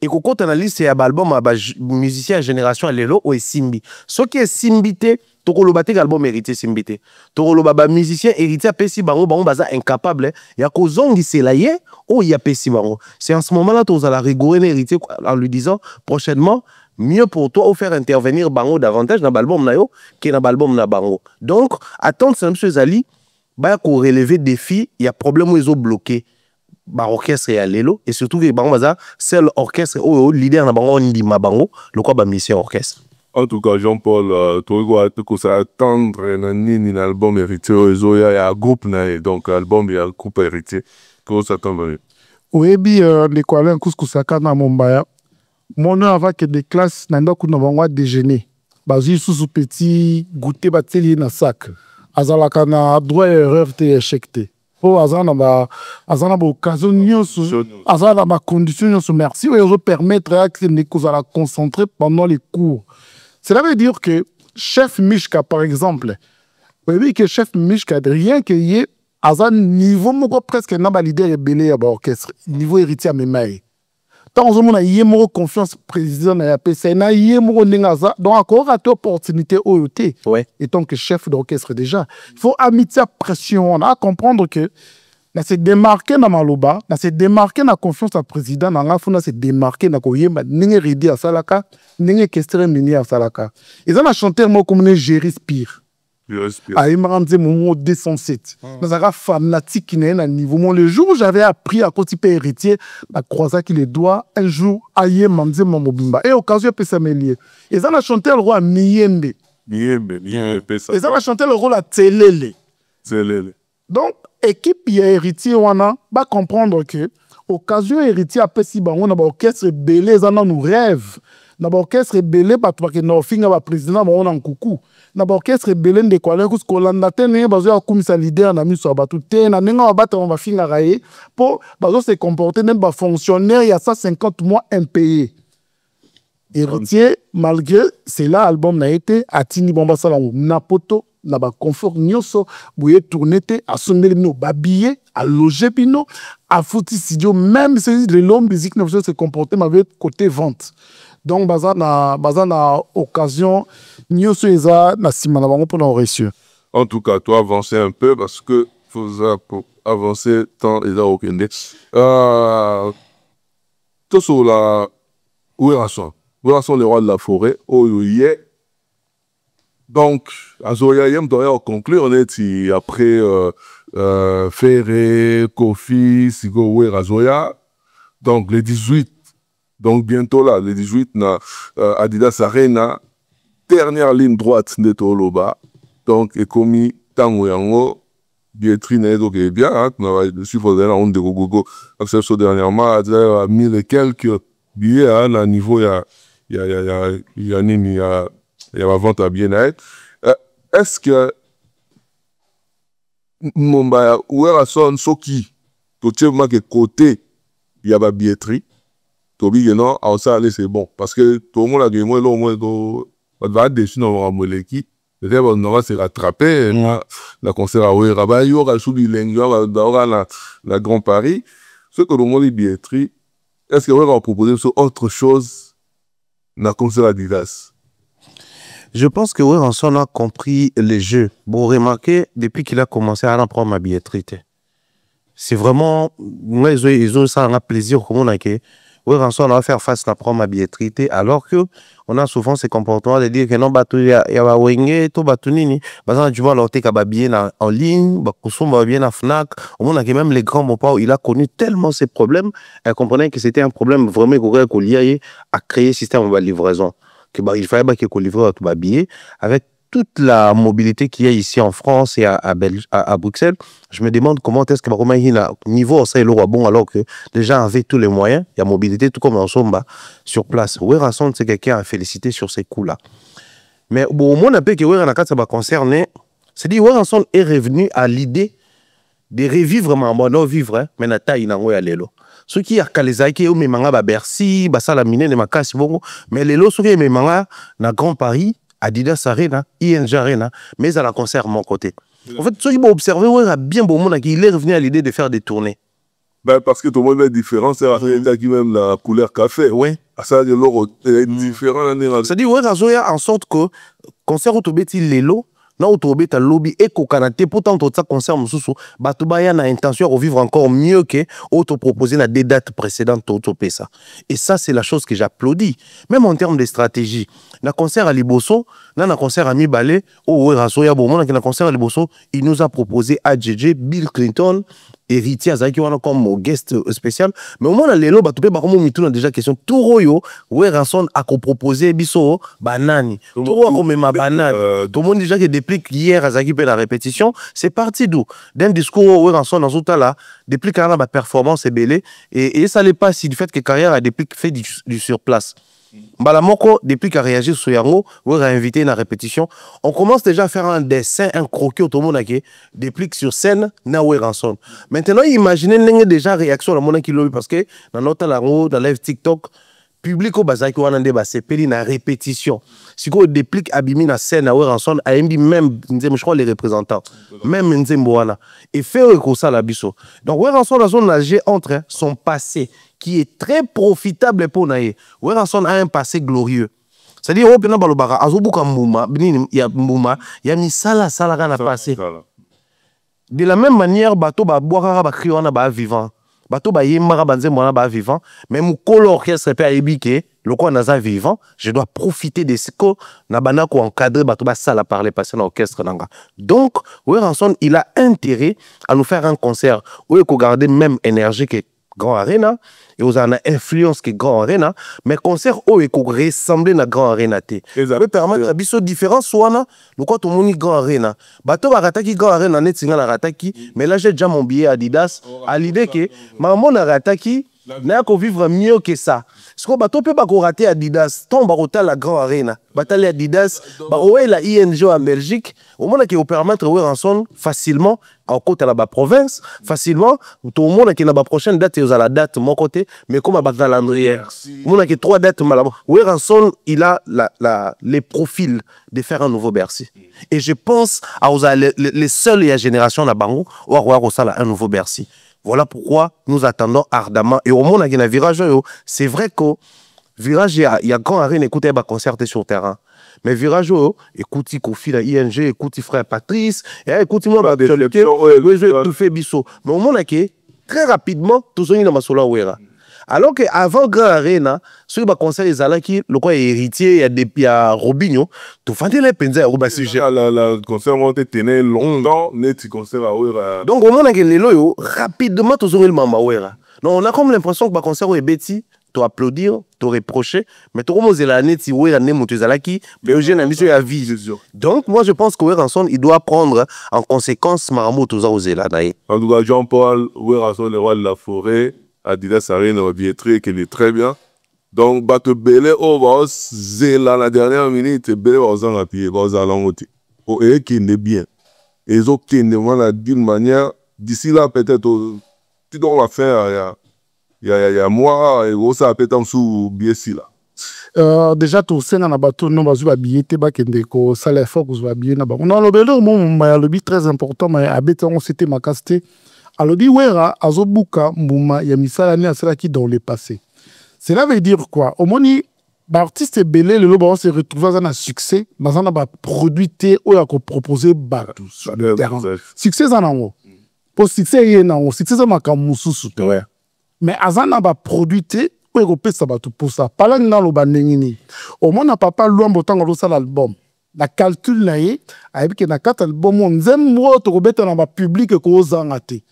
et koko analyse ya ba album ba musicien génération lelo o simbi so ke simbité tokoloba te album héritier simbité tokoloba ba musicien héritier pesi bango baza incapable ya ko zongisela ye o ya pesi bango c'est en ce moment là tous à la rigorer héritier en lui disant prochainement mieux pour toi ou faire intervenir bango davantage dans l'album na yo que dans l'album na bango. Donc attendre c'est monsieur Zali ba ko relever défi, il y a problème où ils ont bloqué. orchestre ya lelo et surtout que bango baza seul orchestre o leader na bango ndima bango lokwa ba mission orchestre. En tout cas, Jean-Paul, tu vas attendre un album héritier, il y a un groupe, donc album, il y a un groupe héritier. Comment ça t'attendre? Oui, les collègues, Kousaka na Mombaya. Mon nom avant que des classes, n'anda qu'on va déjeuner. Bazi sous petit goûter bateli na sac. Azalaka na droit erreur te échecté. Oh, azana ba occasion nyoso, azana ba condition nyoso merci. Et je permettre à que les causes à la concentrer pendant les cours. Cela veut dire que chef Mishka, par exemple, vous voyez que chef Mishka, rien qu'il y ait, à un niveau, presque n'a pas l'idée de belé à l'orchestre, niveau héritier à mes mains. Tant que vous avez confiance président de la PC, vous avez donc encore une opportunité au et tant que chef d'orchestre déjà. Il faut amitié pression, on a à comprendre que na se démarquer na maloba, na se démarquer na confiance à président, na faut se démarquer na koyeba ninge ridi à salaka, ninge kestere mini à salaka. Ils ont chanté moi comme je respire. À Imaranze mon 207. Dans un fanatique qui n'est à niveau. Moi le jour où j'avais appris à côté héritier, la croisa qui les doigts un jour aïe manze mon mobimba. Et occasion peut s'améliorer. Ils ont chanté le roi Miyembe. Ils ont chanté le rôle à Télélé. Donc équipe héritier wana va comprendre que occasion héritier après si on a orchestre belé ça nous rêve na orchestre belé ba to que no finga ba président on en coucou na orchestre belé de quoi que Kolanda tene bazo comme ça leader na miso ba tout na ninga ba to ba finga raé pour bazo se comporter même ba fonctionnaire il y a 150 mois impayé héritier malgré c'est là album n'a été atini bomba sala na poto na ba confort nyoso bouye tourner te a sonner no babiller a loger bino a fouti studio même si le long musique ne se comporter mais côté vente donc baza na occasion nyoso eza na sima na bango pour reçu. En tout cas toi avancer un peu parce que faut pour avancer tant eza okende to sur la où sont les rois de la forêt oh yeah. Donc, à Zoyayem, on conclure, on est après Ferré, Kofi, Sigo, Razoya. Donc, les 18, donc bientôt là, les 18, Adidas Arena, dernière ligne droite de Toloba. Donc, et comme Tango Yango, billetterie n'est donc bien, je suis pour la honte de Gogo, accès dernièrement, à 1000 et quelques billets, à niveau, il y a la vente à bien-être. Est-ce que Mombaya ou son soki to tchema que côté il y a la billetterie to bi non à ça aller c'est bon parce que tout le monde a du moins là moins va dessus dans la moleki peut-être on va se rattraper la concert à Ouera ba yo ga sous bilingue la Grand Paris ce que le monde billetterie est-ce que on va proposer autre chose na concert à Didas? Je pense que Weranson a compris les jeux. Bon, remarquez, depuis qu'il a commencé à en prendre ma billetterie, c'est vraiment, moi, ils ont ça un plaisir, comme on a que Weranson va faire face à prendre ma billetterie, alors que on a souvent ces comportements de dire que non, il y a wenge, tout batunini, par exemple, tu vois, l'orté qui bien en ligne, Bakoussoum bien à Fnac, au moins, même les grands moments, il a connu tellement ces problèmes, elle comprenait que c'était un problème vraiment qu'on liait à créer un système de livraison. Il fallait qu'il livre à billet avec toute la mobilité qu'il y a ici en France et à Bruxelles. Je me demande comment est-ce que niveau ça est bon alors que les gens avaient tous les moyens, il y a mobilité tout comme en Somba sur place. Weranson c'est quelqu'un à féliciter sur ces coups-là. Mais bon, au moins un peu que Weranson ça va concerner, c'est dit Weranson est revenu à l'idée de revivre vraiment vivre mais na taille na ngoya lelo. Ce qui a calé au memanga ba Bercy, ba salamine ne makasi bongo, mais les lots qui memanga na Grand Paris, Adidas Arena, ING Arena, mais à la concert mon côté. En fait, ceux qui vont observer, ouais, bien beau monde il est revenu à l'idée de faire des tournées. Ben parce que tout le monde est différent, c'est qui même la couleur café. Ouais. Ça de l'euro est différent. C'est-à-dire ouais, razoya en sorte que concert autobeti lelo na autobeta lobby eko kanate pourtant tout ça concert mususu batubaya na intention de vivre encore mieux que auto proposer na des dates précédentes auto ça. Et ça c'est la chose que j'applaudis même en termes de stratégie. Na concert à Liboso, na concert à Mibale, au razoya bon na concert à Liboso, il nous a proposé AJJ, Bill Clinton héritier azaki wana comme guest spécial mais au moins lelo ba topé ba comme mituna déjà question Toroyo Weranson a proposé biso banani Toro comme ma banane tout le monde déjà que depuis hier azaki pe la répétition c'est parti d'où d'un discours Weranson dans tout là depuis qu'il a ba performance est belé et ça n'est pas si du fait que carrière a depuis fait du surplace. Balamoko, depuis qu'il a réagi sur Yango, on a invité une répétition. On commence déjà à faire un dessin, un croquis au monde depuis que sur scène, na Weranson. Maintenant, imaginez déjà réaction à mon qui l'a eu parce que dans notre langue, dans live TikTok, public au bazar qui a un débat, c'est péri na répétition. Si on déplique abimi na scène na Weranson, a même, je crois les représentants, même Nzemboana. Et fait ça la biso. Donc Weranson a zone nagé entre son passé qui est très profitable pour Naye. Weranson a un passé glorieux. C'est-à-dire, il y a Mbouma, il y a Misala, Salara passé. De la même manière, Bato ba boire ba criona ba vivant. Bato ba yemara banze mona ba vivant. Mais mon color orchestre peut ébiquer, le quoi naza vivant, je dois profiter de ce que nabana ko encadrer Bato ba sala parler passer dans l'orchestre nanga. Donc, Weranson, il a intérêt à nous faire un concert où il faut garder même énergie que Grand Arena et vous avez une influence que Grand Arena mais concert où il faut ressembler à Grand Arena ça peut permettre à biso différence soit nous quand on dit Grand Arena bato barataki Grand Arena net singa la rataki mais là j'ai déjà mon billet Adidas à l'idée que maman na rataki n'a qu'à vivre mieux que ça. Parce que bateau peut pas rater Adidas, tombe à la Grand Arena, bataille Adidas, ouais la ING en Belgique, au moment qui vous permettre Weranson facilement en côté à la province, facilement tout le monde qui n'a pas prochaine date et à la date mon côté, mais comme à calendrier. Au moment qui 3 dates malheureusement, Weranson il a les profils de faire un nouveau Bercy. Et je pense à les seuls et la génération la Bango ou à un nouveau Bercy. Voilà pourquoi nous attendons ardemment. Et au monde, il y a un virage. C'est vrai que virage, il y a grand arène, écoutez, va concerter sur le terrain. Mais virage, écoutez, Kofi, la ING, écoutez, frère Patrice, écoutez, moi, je tout fait bisso. Mais au monde, très rapidement, tout ça, il y a un solo. Alors qu'avant Grand Arena, ceux qui conseillent les Alaki, le quoi héritier, il y a Robinho, tout fait les penza au sujet. La concert monté tenait longtemps, net concert à Ouera. Donc au moment où les loyaux rapidement tout le mama Ouera. Donc on a comme l'impression que le concert est bêti, tu applaudir, tu reprocher, mais tu commences la net si Ouera n'est monté Alaki, mais Eugène a mis sur la vie. Donc moi je pense que Weranson il doit prendre en conséquence Maramo tout ça aux Zélanaï. En tout cas Jean-Paul Weranson le roi de la forêt. Adidas Arena billetterie qui est très bien. Donc, bateau belé au Vos, Zéla la dernière minute, belé aux en pied, aux alangoti. Au et qui est bien. Et ils ont d'une manière, d'ici là, peut-être, tu dois la faire, il y a moi, et ça peut-être en sous biais là. Déjà, tout ça, on a bateau, non, on va billet, ko ça les fort, on va billet, on a le belé, mon lobby très important, mais à béton, c'était ma casté. Alors, dit Wera, Azobuka, Mbouma, Yamisalani, Asalaki dans le passé. Cela veut dire quoi? Au moment où l'artiste est belé, le lobo se retrouve dans un succès, mais on a produit ou a proposé bateau sur le terrain. Succès en haut. Pour succès, il y a un succès en Makamousou. Mais on a produit ou a coupé ça pour ça. Pas là, dans le banengini. Au moment où on n'a pas loin de l'album. La calcul naïe avec na 4 albums nzembo to robeta na ba public ko zangate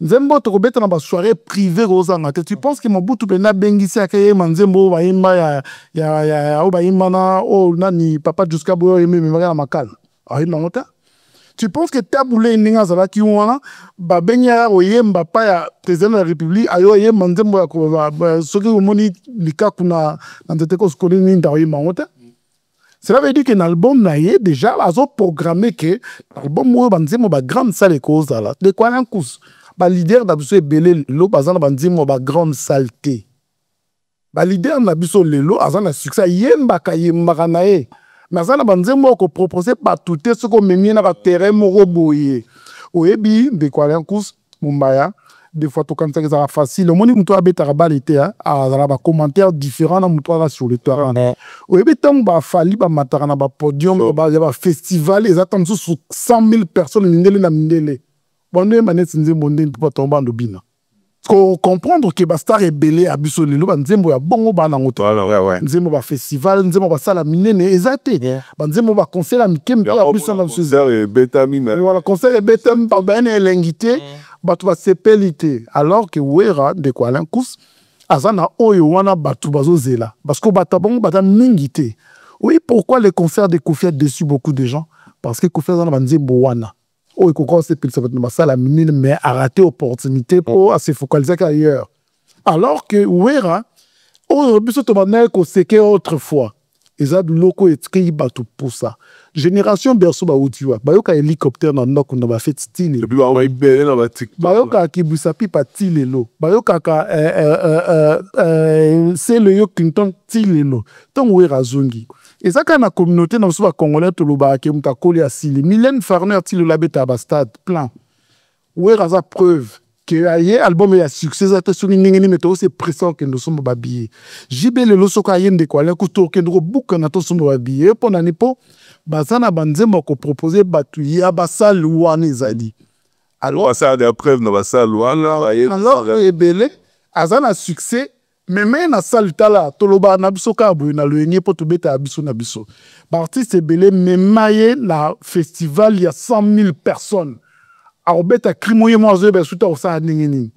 nzembo to robeta na ba soirée privée ko zangate. Tu penses que Mobutu bena bengisi akaye manzembo ba imba ya o ba imba na o nani papa jusqu'à boyo yeme memara makal ayi mangota. Tu penses que taboulé ninga zala ki wana ba benya o yemba pa ya président de la République ayo yemba nzembo ya ko ba soki omoni likaku na ndete ko skoli ni ndayi mangota. Cela veut dire que l'album n'a déjà programmé que l'album est une grande salle de cause. De quoi un coup? Le leader d'Abisso Belé, l'eau, une grande saleté. Le leader d'Abisso Lelo, un succès, il y a un mais ça n'a pas proposé par tout ce qu'on met dans le terrain. Oui, de quoi un coup? Mumbaya. Des fois, tout comme ça, c'est facile. Le monde qui a été rabalité, a des commentaires différents sur le terrain. Oui, mais tant que fallu matara na podium, un festival, ils attendent sur 100 000 personnes. Bon, nous, manette, nous sommes pas tomber en bina. Comprendre que Bastar est belé à Bissolilo, nous a bon banangoto. Nous avons un festival, nous avons un salle à miner, exacté. Nous avons un concert à Mikem, nous avons un concert et bétam, par ben l'invité. bato basepeli alors que wera ndeko Alain Kous aza na oyo wana bato bazozela parce que bato bango bata mingi te. Oui, pourquoi les concerts de Kofi a déçu beaucoup de gens? Parce que Kofi a banzembo wana oyo kokon sepeli bato basala minine mais a raté opportunité pour se focaliser ailleurs. Alors que wera oyo biso to banay ko seke autrefois eza loko etri bato pour ça. Génération berceau ba utiwa bayoka hélicoptère na ndako na ba fait style et puis ba ibele na ba TikTok bayoka kibusa pipa tilelo bayoka ka c'est le yo Clinton tilelo ton wera zongi ezaka na communauté na so ba congolais to loba ke muta koli asili Mylène Farmer tilelo beta ba stade plein wera za preuve que aye album ya succès ata soni ngeni meto c'est pressant que nous sommes babillés jibele lo soko ayende ko ala kuto ke ndoko buka na to sombo babillés pona nipo bazana banzembo ko proposer batu ya basal wana ezali alors ça des preuves na basal wana alors ebele azana succès mais na salutala toloba na biso ka boy na loyenye po to beta biso na biso ba artiste ebele memaye na festival il y a 100 000 personnes. Beta crimoyer moi je be souta ça ningini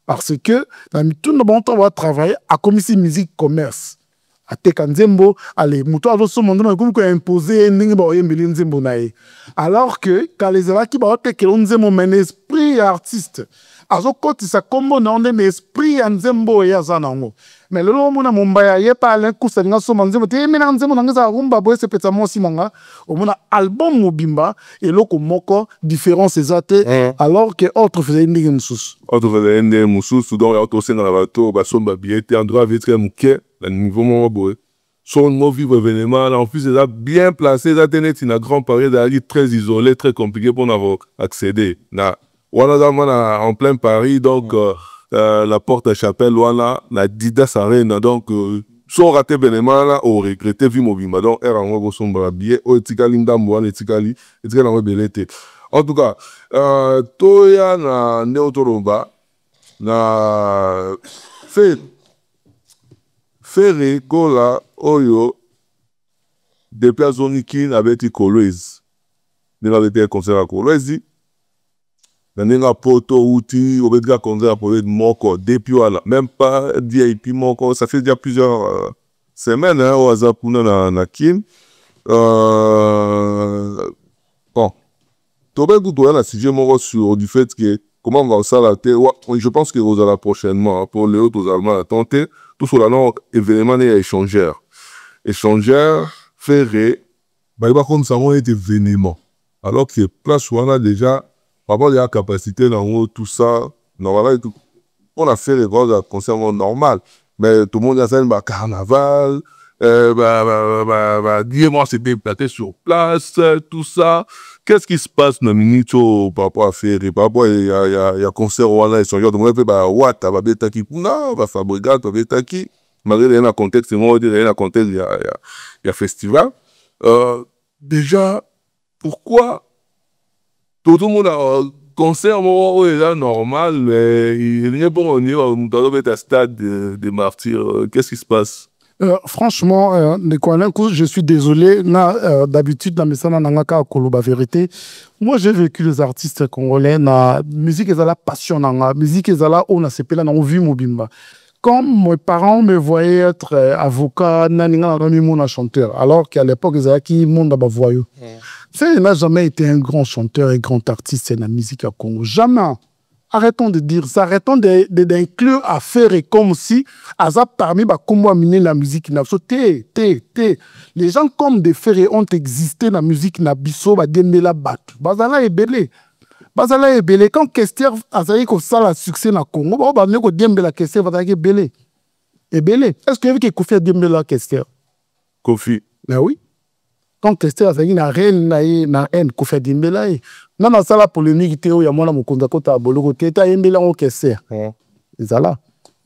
parce que dans tout le monde on va travailler à commission musique commerce à tekanzembo allez muto azo so monde na ko imposer ningi ba yembeli nzembo nae alors que quand les gens qui ba te que nzembo men esprit artiste azo koti sa kombo na onde mais esprit nzembo ya zanango mais le lomo na Mumbai ye pa Alain Kous nga so nzembo te mena nzembo na ngaza rumba boy se peta mo simanga o mona album mobimba et loko moko différence ezate alors que autre faisait ndenge mususu donc auto senga na bato ba somba billet en droit vitre muke le niveau mo boy son mot vivre événement en plus c'est bien placé ça tenait une grande période d'aller très isolé très compliqué pour avoir accéder na wana en plein Paris donc la porte à chapelle wana la Didas Arena donc sont raté événement là au regretté vu mobimba donc era ngo somba billet o tikali ndambo wana tikali na belete en tout cas toya na neotoroba na Ferré Gola Oyo depuis Azoniki avait été Kolwezi. Il avait été un concert à Kolwezi. Il y a un poto outil, il y a un concert à Kolwezi Moko depuis voilà. Même pas VIP Moko, ça fait déjà plusieurs semaines au Azapuna na Kim. Bon. Tobé Goudoua la sujet Moko sur du fait que comment on va ça la terre. Je pense que vous allez prochainement pour les autres Allemands à tenter. Tout sur la norme événement est échangeur. Échangeur, ferré, bah il va comme ça on est événement. Alors que place où on a déjà, par rapport à la capacité dans tout ça, normalement on a fait les grands concerts normal. Mais tout le monde a fait un carnaval, dis-moi c'était platé sur place, tout ça. Qu'est-ce qui se passe dans Minito par rapport à Ferré, par rapport il y a concert où on a échangeur, donc on fait bah what, va bêta qui non, va fabriquer, va bêta qui, malgré il y a un contexte, il y a un contexte, il y a festival. Déjà, pourquoi tout le monde a concert où est là normal, mais il n'y a pas on est à stade de martyrs. Qu'est-ce qui se passe? Franchement, je suis désolé. D'habitude, dans mes salons, la vérité. Moi, j'ai vécu les artistes congolais. La musique est la passion. La musique est là on a sepelé dans vie mobimba. Quand mes parents me voyaient être avocat, nani chanteur, alors qu'à l'époque, ils avaient qui monde à voyou. Il n'a jamais été un grand chanteur et grand artiste dans la musique à Congo. Jamais. Arrêtons de dire ça, arrêtons d'inclure à faire comme si Azap parmi comment amener la musique n'a les gens comme des ferrés ont existé dans la musique n'a biso ba demela batu bazala ebele quand Kester azali ko sala succès na Congo ba ne ko dembela Kester va ebele est-ce que Kofi a dembela Kester Kofi ah oui quand Kester azali na reine na haine Kofi dembela non, ça la polémique, il y a mon amour à Boloko, qui est un mélange orchestre.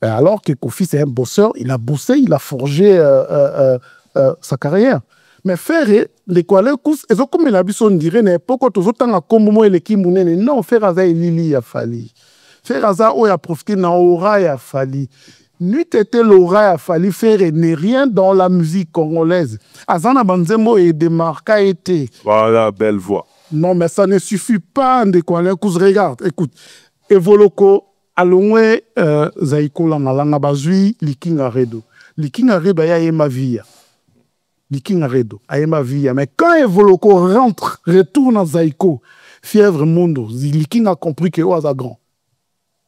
Alors que Kofi, c'est un bosseur, il a bossé, il a forgé sa carrière. Mais faire les Kwalekous, et comme il a vu son dirait, n'est pas quand on a comme moi et l'équipe mounene, non, faire Aza et Lili a fallu. Faire Aza, il a profité, n'a aura, il a fallu. Nuit était l'aura, il a fallu faire n'est rien dans la musique congolaise. Azana Banzemo et Demarca était. Voilà, belle voix. Non, mais ça ne suffit pas de quoi les causes. Regarde, écoute, evoloko alongwe zaiko langa bazui likinga redo. Likinga redo aya ma vie. Likinga redo aya ma vie. Mais quand evoloko rentre, retourne à zaiko, fièvre mundo, likinga a compris que oaza grand.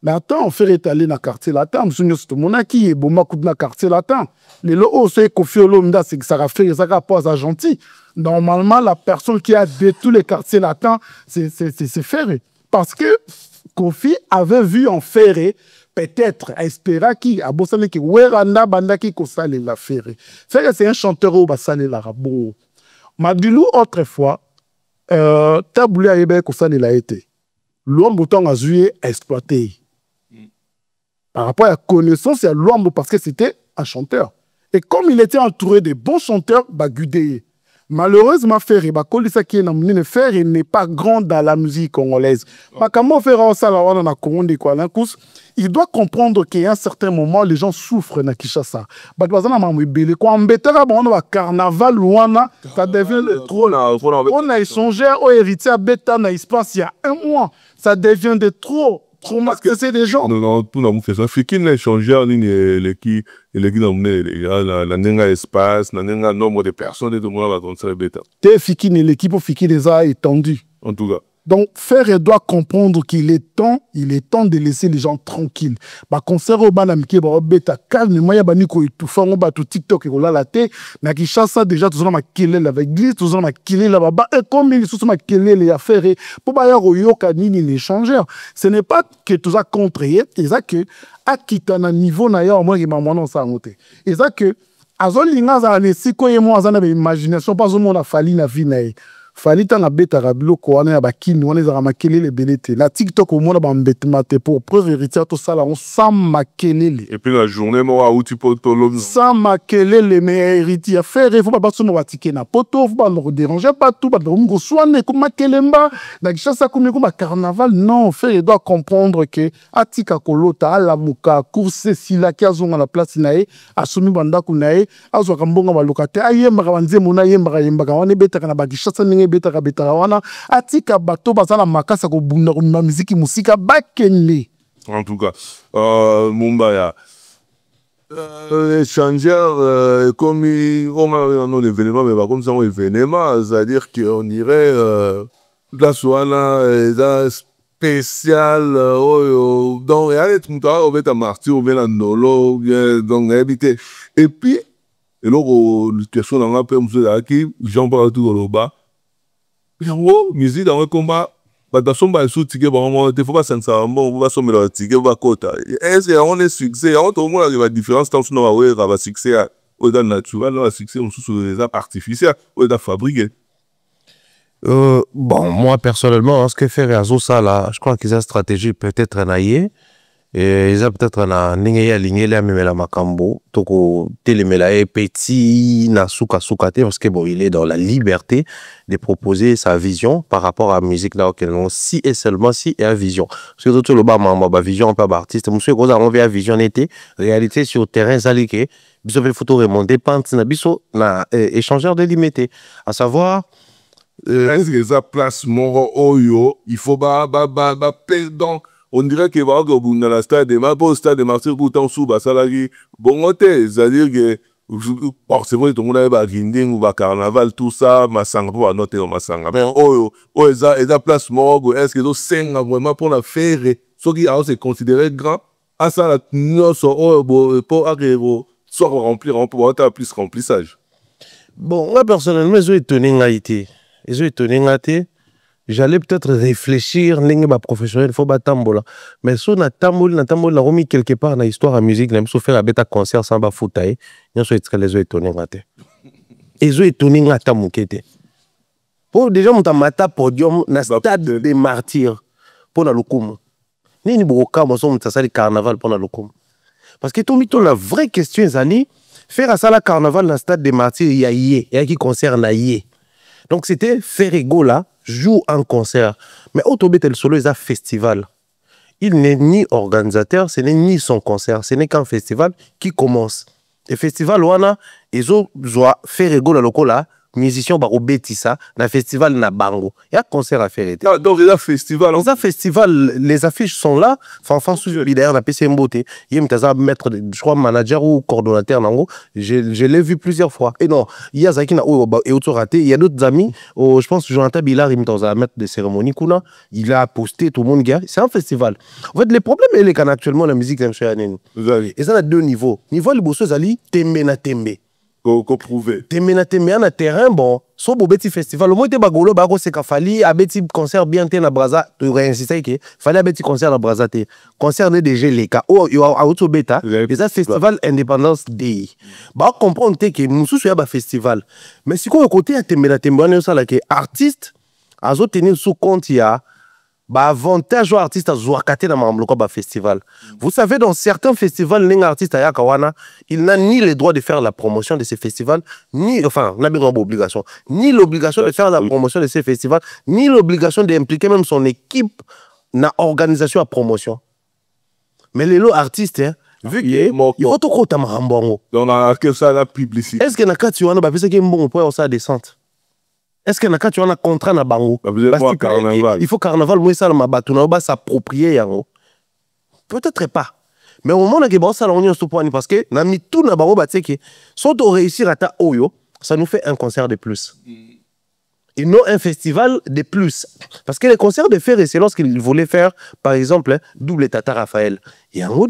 Mais attends, on fait étaler dans le quartier latin. Je suis tout le monde qui est bon, dans le quartier latin. Les lots, c'est que c'est que ça va faire, ça va pas gentil. Normalement, la personne qui a détruit les quartiers latins, c'est Ferré. Parce que Kofi avait vu en Ferré, peut-être, à espérer qu'il a besoin de Weranda Bandaki Kosale la Ferré. Ferré, c'est un chanteur au Bassale la Rabo. Madilou, autrefois, Taboulé a été Kosale l'a été. L'homme bouton a joué exploité. Par rapport à la connaissance, il y a l'homme parce que c'était un chanteur. Et comme il était entouré de bons chanteurs, Gudeye. Malheureusement, Ferré, Ferré n'est pas grand dans la musique congolaise. Il doit comprendre qu'à un certain moment, les gens souffrent dans Kinshasa. Carnaval, ça devient trop. On a échangé au héritier à Beta dans l'espace il y a un mois. Ça devient de trop. Parce que c'est des gens. Non, tout le monde fait ça. Fikine a échangé en ligne l'équipe la nenga espace, la nenga nombre de personnes et tout le monde va danser Beta. T'es Fikine, l'équipe Fikine les a étendus. En tout cas. Donc, Ferré doit comprendre qu'il est temps de laisser les gens tranquilles. Bah, concert au banamike, bah, bêta calme, moi, y'a bani ko étouffant, on bat tout TikTok et on l'a la tête. Na qui chasse ça déjà, tout ça, ma kélé avec l'église, tout ça, ma kélé là-bas, et comme il sous ma kélé les affaires, pour bah, y'a royo kanini les changeurs. Ce n'est pas que tout ça contre, c'est ça que, à quitter un niveau, na y'a au moins, il m'a montré ça, et ça que, à zone linga, ça, les siko et moi, ça, n'a pas imagination, pas au monde a fallu na vie, na fali ta na beta rabilo ko wana ba kini wana za makelele belete la TikTok au monde ba mbetemate pour preuve héritière tout ça là on sans makelele et puis la journée moi où tu peux tolo sans makelele mais héritière faire il faut pas battre no batike na poto faut pas le déranger pas tout ba ngo soane ko makelemba na kishasa komi ko ba carnaval non faire il doit comprendre que atika kolota ala muka course sila ki azonga la place nae asumi banda kunae azwa kambonga ba lokate ayemba banze mona yemba wana beta kana ba kishasa betara wana atika bato bazala makasa ko bunda na musique musika bakende. En tout cas Mumbaya échangeur comme on a un événement mais pas comme ça un événement c'est-à-dire qu'on irait la soirée spécial donc il y a tout ça on va être martyr on va nolo donc habiter et puis et là situation dans un peu monsieur qui j'en parle tout au bas musique dans le combat bah somba sous ticket bon il faut pas sincèrement on va sommer le ticket va quota est-ce on est succès on tout le monde la différence tant que nous ouais va succès au dans naturel le succès on sous les artificiels ou dans fabriqué bon moi personnellement ce que fait Réazo ça là je crois qu'ils ont une stratégie peut-être naïe et ils ont peut-être un aligné là même la makambo toko télémela est petit na suka parce que bon il est dans la liberté de proposer sa vision par rapport à la musique là auquel on si et seulement si et à vision parce que tout le bas ma vision pas artiste monsieur qu'on a envie à vision était réalité sur terrain zaliké biso fait photo remonter pente na biso na échangeur de limité à savoir est-ce que ça place mon oyo il faut perdant on dirait que va au dans la stade de ma beau stade de martyr pourtant sous bas salarié bon hôtel c'est-à-dire que c'est vrai tout le monde a grinding ou va carnaval tout ça ma sang pour noter ma sang mais ça place morgue est-ce que donc c'est vraiment pour la faire ce qui a c'est considéré grand à ça la non pour agréable soit remplir on peut avoir plus remplissage bon moi personnellement je suis étonné ngati j'allais peut-être réfléchir n'engue ba professionnel faut ba tambola mais so na tambola na remis quelque part na histoire à musique même so faire beta concert sans ba foutaye nyo so etre les étonné ngate ezo étonné ngata mukete pour déjà monta mata podium na stade des martyrs pour na lokumu nini boka mo so monta sali carnaval pour na lokumu parce que to la vraie question ezali faire à ça la carnaval na stade des martyrs il y a qui concerne yé donc c'était Ferrego là joue en concert. Mais Autobetel Solo est un festival. Il n'est ni organisateur, ce n'est ni son concert, ce n'est qu'un festival qui commence. Et festival, wana, ils ont faire rigolo lokola, musicien ba obetisa na festival na bango. Il y a concert à faire. Ah, donc il y a festival. Dans un festival, les affiches sont là. Fanfan sous d'ailleurs la PC Mbote. Il y a mettre, je crois, manager ou coordonnateur nango. Je l'ai vu plusieurs fois. Et non, il y a Zaki na et auto raté. Il y a d'autres amis. Je pense que Jonathan Billard il m'a mettre des cérémonies kuna. Il a posté tout le monde gars. C'est un festival. En fait, les problèmes il est qu'actuellement la musique est et ça a deux niveaux. Niveau le bosso zali tembe na tembe. Qu'on prouve. Tembe na tembe na terrain bon. So bo beti festival. Au moins te bagolo bako se ka fali a beti concert bien te na Braza. Tu réinsistais que fallait a beti concert na Braza te. Concert ne déjà les cas. Oh yo a auto beta. Et ça festival Independence Day. Ba comprendre que nous sous ya ba festival. Mais si qu'on côté à tembe na tembe on ça là que artiste azo tenir sous compte ya bah avantage aux artistes à Zouakate dans le festival. Vous savez, dans certains festivals, les artistes à Yakawana, il n'a ni le droit de faire la promotion de ces festivals, ni, enfin, n'a pas d'obligation, ni l'obligation de faire la promotion de ces festivals, ni l'obligation d'impliquer même son équipe dans l'organisation à promotion. Mais les lots artistes, hein, vu qu'il y a autre côté à Marambongo. Donc, on a que ça, la publicité. Est-ce que dans le cas tu as un bon point ça descente? Est-ce que tu as un contrat na bango? Il faut carnaval, moi ça ma batu na ba s'approprier yango. Peut-être pas. Mais au moment où on ça on ce point parce que na mi tout na bango ba tseke, soit on réussir à ta oyo, ça nous fait un concert de plus. Et non un festival de plus. Parce que les concerts de Ferré, c'est lorsqu'il voulait faire, par exemple, Double Tata Raphaël. Il y a un gros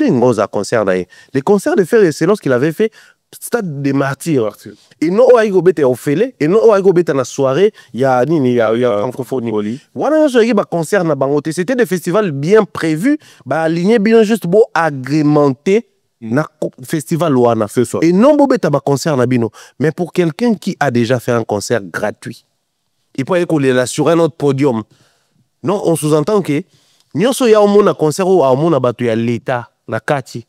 concert là. Les concerts de Ferré, c'est lorsqu'il avait fait Stade des Martyrs. Et non, on a eu au félé, et non, on a eu dans la soirée, il y a francophonie. Voilà, j'ai concert na bangote. C'était des festivals bien prévus, alignés bien juste pour agrémenter na festival wana. Et non, on a concert na bino. Mais pour quelqu'un qui a déjà fait un concert gratuit, il peut aller sur un autre podium. Non, on sous-entend que nous avons un concert où on a l'État, la Kati.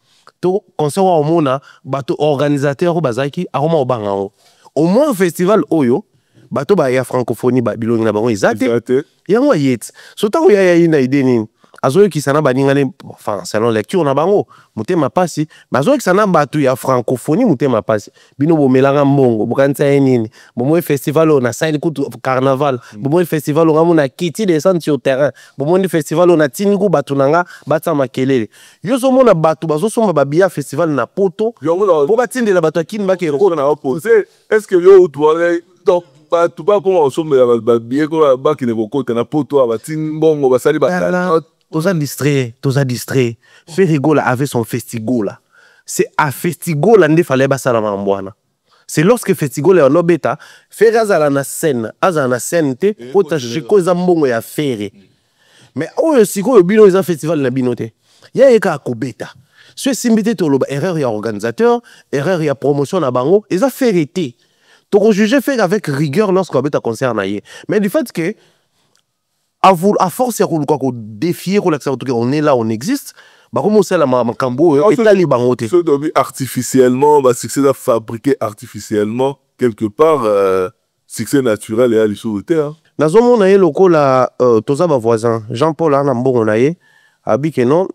Concert au mona bato organisateur bazaki aroma obanga au moins festival oyo bato ba ya francophonie ba bilongi na bango izate yango yet so tango ya ina idée nini azoyo kisana baningane enfin selon lecture na bango mutema pasi bazoyo kisana bato ya francophonie mutema pasi bino bomelanga mbongo bokanisa nini bomo festival on a saili kutu carnaval bomo festival on amona kiti descendre sur terrain bomo festival on a tiniku bato nanga batsa makelele yo so mona bato bazo somba ba bia festival na poto bo batindela bato akini bakero na opposé est-ce que yo doit donc tout pas pour ensemble ba bia ko ba ki ne boko na poto ba tin bongo ba sali ba Toza distrait. Ferrigola avait son festigola. C'est à festigola qu'il fallait que ça soit. C'est lorsque festigola est en obéta, faire azala na scène te, pour ta chiko zambongo ya faire. Mais oh si ko bino is un festival na binote. Ya eka akobeta. Ce simbité to loba erreur ya organisateur, erreur ya promotion na bango, ils a fait été. To juger faire avec rigueur lorsqu'on obéta concert na ye. Mais du fait que à force de défier on est là on existe comment c'est la macambo et là les bangote ce doit artificiellement succès à fabriquer artificiellement quelque part succès naturel et à l'issue na zomo na ye lokola toza ba voisin Jean-Paul na mbongo na ye abi que non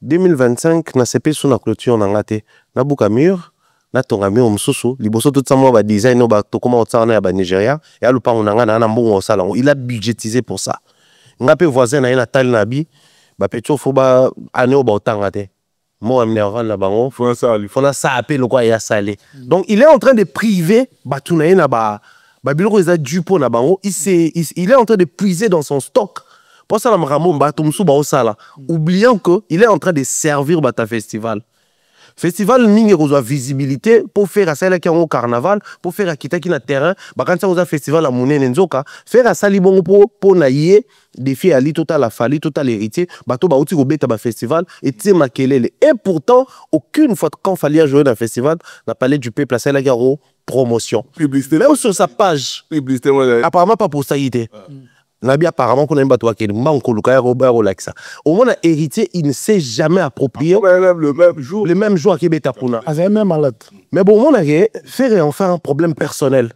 2025 na CP sous na clôture na ngate na bukamur na tongami omsusu liboso tout ça moi ba design ba to comment ça na ba Nigeria et à lupango na ngana na mbongo sala il a budgétisé pour ça. Ngape voisin na tal nabi ba petcho fo ba ane o ba otanga te mo amnéral la bango fona ça appelle quoi ya salé donc il est en train de priver ba tunaye na ba biloko eza dupo na bango il est en train de puiser dans son stock pour ça la maramo ba tumsu ba osala oubliant que il est en train de servir ba ta festival mingi reçoit visibilité pour faire ça là qui au carnaval pour faire akita qui na terrain ba quand ça au festival à monene nzoka faire ça li bon pour naie défi ali total la fali total héritier bato ba outi ko beta ba festival et ti makelele et pourtant aucune fois quand fallait jouer dans un festival n'a parlé du peuple à ça là qui promotion publicité même sur sa page publicité apparemment pas pour ça y était Nabi apparemment qu'on a un bateau qui est Robert Olaxa. Au moins, héritier, il ne s'est jamais approprié. Le même jour. Le même jour à Kébétapouna. Ah, c'est même malade. Mais bon, on a fait en faire un problème personnel.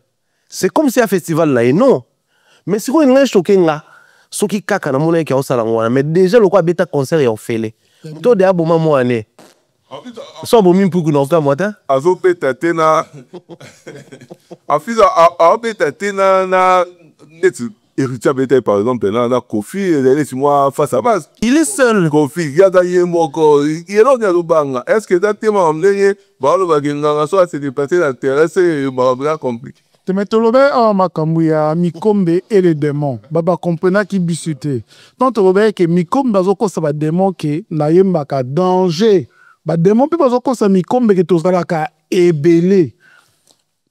C'est comme si un festival là, et non. Mais si on est choqué là, ce qui kaka na mona qui a au salon, mais déjà le quoi bêta concert est en fait. Tout de abou maman année. So bomi mpuku na ofta mwata. Azo peta tena. Afiza a peta tena na net héritier beta par exemple na Kofi et moi face à face. Il est seul. Kofi yada yemoko. Il est là dans banga. Est-ce que ça tema amleye ba lo bagenganga so c'est dépassé l'intérêt c'est bien compliqué. Temetolobe en makambuya mikombe et les démons. Baba comprena qui bisute. Tant tolobe que mikombe bazoko sa ba démon que na yemba ka danger. Ba démon pe bazoko sa mikombe que tozala ka ebele.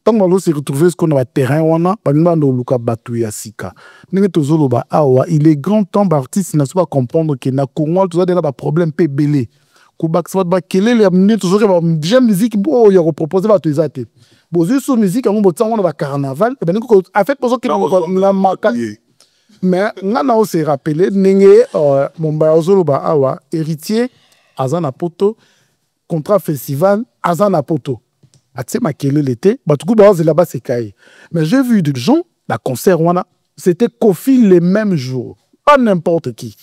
Tant que se retrouver ce qu'on a terrain wana, ba nba ndo luka batu ya sika. Ndenge tozolo ba awa, il est grand temps d'artiste na pas comprendre que na Congo toza de là ba problème pe belé. Ku bak sa ba kelele ya mne tozoro ba j'aime musique bo ya proposer ba tozate. Bozu sur musique on botan on va carnaval et ben en fait pour ça que la marque mais ngana on s'est rappelé ndenge mon bazolo ba awa héritier azana poto contrat festival azana poto atse makele l'été batuku ba là-bas c'est caillé mais j'ai vu des gens la concert wana c'était Kofi les mêmes jours pas n'importe qui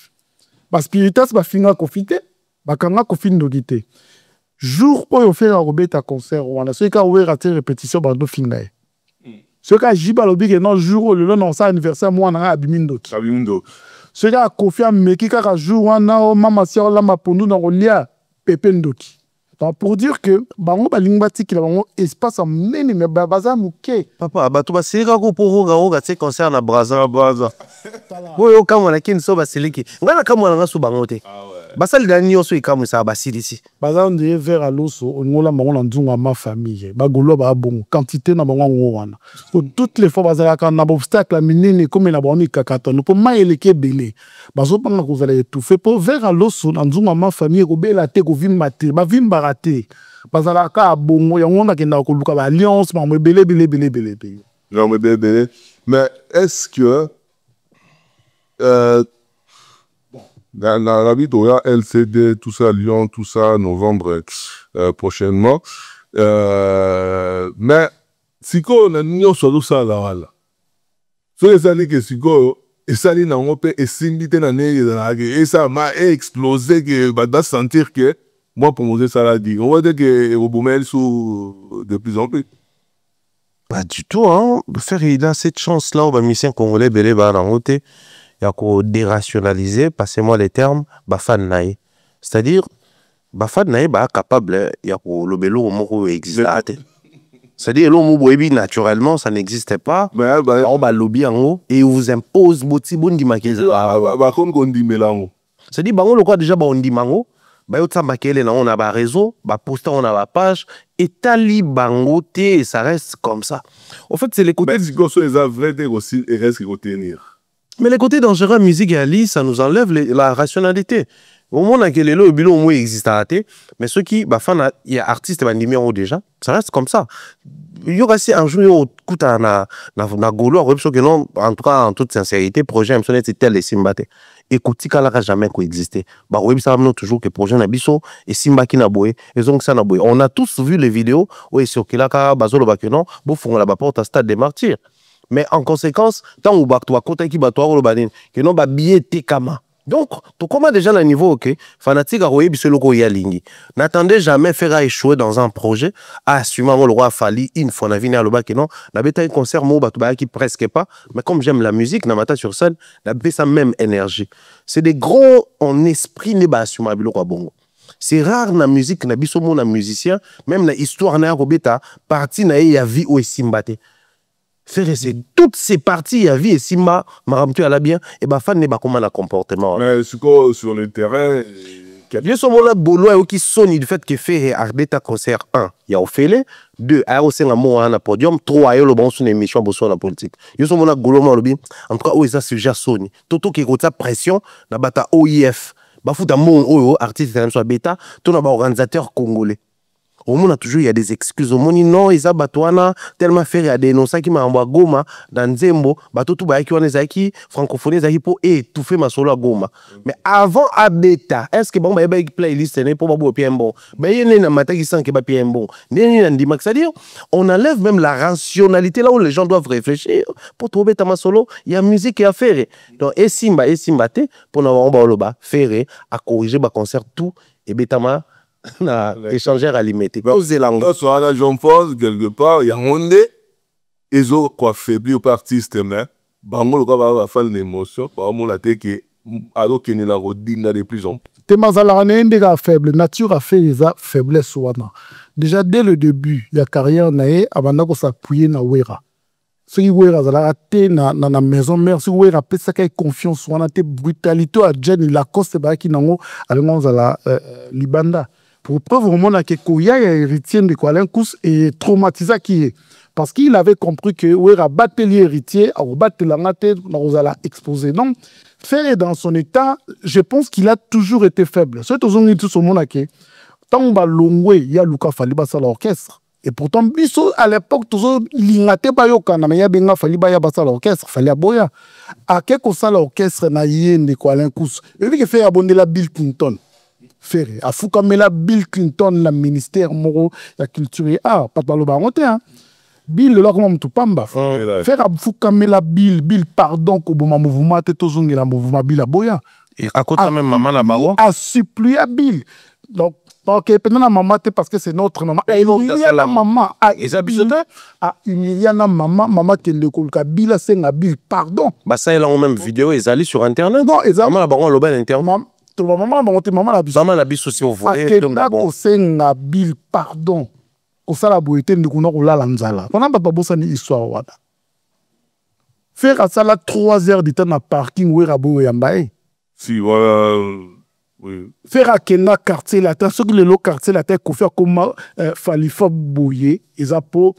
parce spiritas ba finga Kofite ba kanga Kofi ndogité jour où on fait un robeta concert on a ceux qui ont raté répétition bando fingaye ceux qui jiba lobi que non jour où le non ça anniversaire moi na abimindo ceux qui a confié mais qui ka jour wana mama sia la mapondu na rolia pepe ndoki donc pour dire que bango balingba tiki la bango espace amnene mais baza muke Papa bato ba sika ko poro ga te concert na Braza. Boyo kamwa na kin so ba siliki. Ngana kamwa na so bango te. Basali dani yo so ikamu sa ba silisi. baza ndeye vers à l'osso ngola bango na nzunga ma famille bagolo ba bon quantité na bango wana so toutes les fois bazala ka na obstacle minene comme na bango ikakatano pour maeleke belé bazo panga ko zala étouffer pour vers à l'osso na nzunga ma famille ko bela te ko vimba te ba vimba raté bazala ka bongo yango na kenda ko luka ba alliance ma belé. Non mais est-ce que dans la vie d'Oya, LCD, tout ça, Lyon, tout ça, novembre prochainement. Mais, si on a mis tout ça là, so les années que si et ça les n'a pas et s'inviter dans et ça m'a explosé que va sentir que moi pour montrer ça là dit on va dire que au Boumel sous de plus en plus. Pas du tout hein. Faire il a cette chance là au musicien congolais belé ba na route. Il y a qu'à dérationaliser, passez-moi les termes, bafan naï. C'est-à-dire, bafan naï, bah capable, il y a qu'à le bélo au mot existe. C'est-à-dire, l'homme boébi naturellement, ça n'existait pas. On va lobby en haut et vous impose boti bon di makeza. Bah comme qu'on dit mélange. C'est-à-dire, bah on le quoi déjà bah on dit mango, bah yota makele na on a ba réseau, bah poster on a ba page et tali bango et ça reste comme ça. En fait, c'est les côtés. Mais si qu'on soit les vrais aussi, il reste qu'il faut tenir. Mais les côtés dangereux, musique et Ali, ça nous enlève la rationalité. Au moment où le bilo au moins existe, mais ceux qui, il y a artistes qui déjà, ça reste comme ça. Il y aura aussi un jour où na golo, en tout cas en toute sincérité, projet c'est tel et Simbate. Écoutez, ça n'a jamais coexisté. Bah oui, ça nous toujours que projet Nabiso et Simba qui n'a boé, et donc ça n'a boé. On a tous vu les vidéos où sur Kilaka, Bazolo Bakenon, Boufon la porte à Stade des Martyrs. Mais en conséquence, tant ou bak toi côté qui bat toi le banin que non ba billet te kama. Donc, tu comment déjà le niveau OK, fanatique a royé biselo ko yalingi. N'attendez jamais faire échouer dans un projet. Ah, sûrement le roi Fali une fois na vini à le bak non, na beta un concert mo ba qui presque pas, mais comme j'aime la musique na mata sur scène, na sa même énergie. C'est des gros en esprit ne ba sur ma bilo ko bongo. C'est rare na musique na biso mo na musicien, même la histoire na robeta partie na ya vie ou Simbate. Faire c'est toutes ces parties, il y a vie et Simba, Maramtu à la bien, et bah fan n'est pas comment le comportement. Mais sur le terrain, bien sûr, mon boulot qui sonne du fait que fait Ardeta concert 1, il y a Ophélie, 2, il y a aussi un mot à podium, 3, il y a le bon son émission pour la politique. Il y a mon boulot, en tout cas, où ça sujet Sony. Toto qui a pression, na bata OIF, bah fout un mot artiste soit bêta, tout un organisateur congolais. Au monde a toujours il y a des excuses au monde non ils abatouana tellement faire il y a des noms qui m'a envoyé Goma dans Zembo bateau tout ba qui on ezaki francophonie ezaki pour étouffer ma solo à Goma mais avant Abeta est-ce que bon ba playlist n'est pas bon bien bon ben il y a une matin qui sent que ba bien bon c'est-à-dire on enlève même la rationalité là où les gens doivent réfléchir pour trouver ta solo il y a musique à faire donc et Simba te pour n'avoir on ba faire à corriger ba concert tout et betama na échangeur alimité. Ozelango. Là, soit la Jean Paul, quelque part, il y a un nez, ils ont quoi faiblir par artiste, mais, bango, le gars va faire une émotion, par exemple, la tête qui alors qu'il est la rodine de plus en plus. Temazala n'est faible, nature a fait les faiblesses. Déjà dès le début, il y a carrière nae, avant qu'on s'appuie na Wera. Ce qui Wera zala té na maison mère, ce Wera peut ça qu'il confiance, wana té brutalité à Jen, la coste ba qui nango, allons zala Libanda. Pour preuve vraiment que Koya héritier de Kuala Kous et traumatisé qui est. Parce qu'il avait compris que Wera battait l'héritier, à battre la ngate, nous allons exposer. Donc, Ferré dans son état, je pense qu'il a toujours été faible. C'est tout ce monde qui tant on va longwe, il y a Luka Faliba à l'orchestre. Et pourtant, biso à l'époque, toujours l'ingate pas yokana, mais il y a Benga Faliba ya basa l'orchestre, fallait aboya. À quelque chose l'orchestre na yé de Kuala Kous. Et lui qui fait abonner la Bill Clinton. Ferré, à Foukamela Bill Clinton, la ministère moro, la culture et art, pas de baloba hein. Bill le logement tout pamba faire Foukamela Bill pardon ko boma mouvement te tozongi la mouvement Bill aboya et à côté même maman la baro a supplié à Bill donc pendant la maman parce que c'est notre maman et il y a la maman a il y a la maman qui le kolka Bill c'est na Bill pardon bah ça il a même vidéo ils allaient sur internet non maman la baro le bel internet maman la biso si vous voulez donc d'abord c'est na Bill pardon au sala boité de kuna ko la nzala pendant papa bossa ni histoire wada faire à ça la 3 heures de temps na parking we rabo yambaye si voilà oui faire à kena quartier la temps ce que le quartier la tête ko faire comme Falifa Boye ils a pour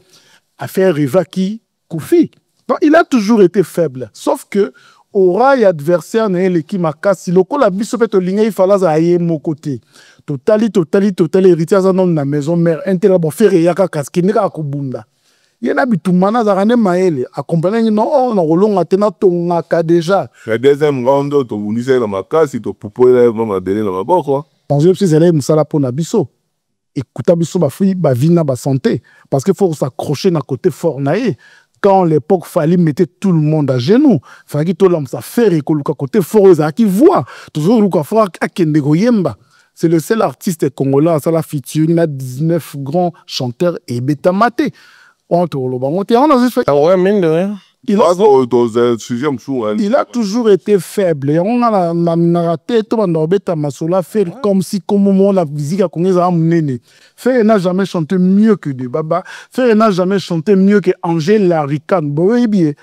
à faire Rivaki Koufi donc il a toujours été faible sauf que aura y adversaire na l'équipe makasi loko la biso peut ligner il fallait ailler mon côté totali héritier dans la maison mère intela bon faire yaka kaskini ka kubunda yena bitumana za rane maele accompagner non on rolonga tena tongaka déjà la deuxième round to unisa na makasi to pupoela mama dele na maboko parce que c'est là musala pona biso écouta biso ba fui ba vina ba santé parce que faut s'accrocher na côté fort naé quand l'époque fallait mettre tout le monde à genoux fallait tout l'homme ça faire et que côté fort ça qui voit toujours le fort à kende goyemba. C'est le seul artiste congolais à la feature. Il y a 19 grands chanteurs et bêta maté. On a juste fait. Il a toujours été faible. On a raté tout le monde faire comme si, comme on la musique a connu ça. Ferré n'a jamais chanté mieux que de Baba. Ferré n'a jamais chanté mieux que Angèle Larican. Il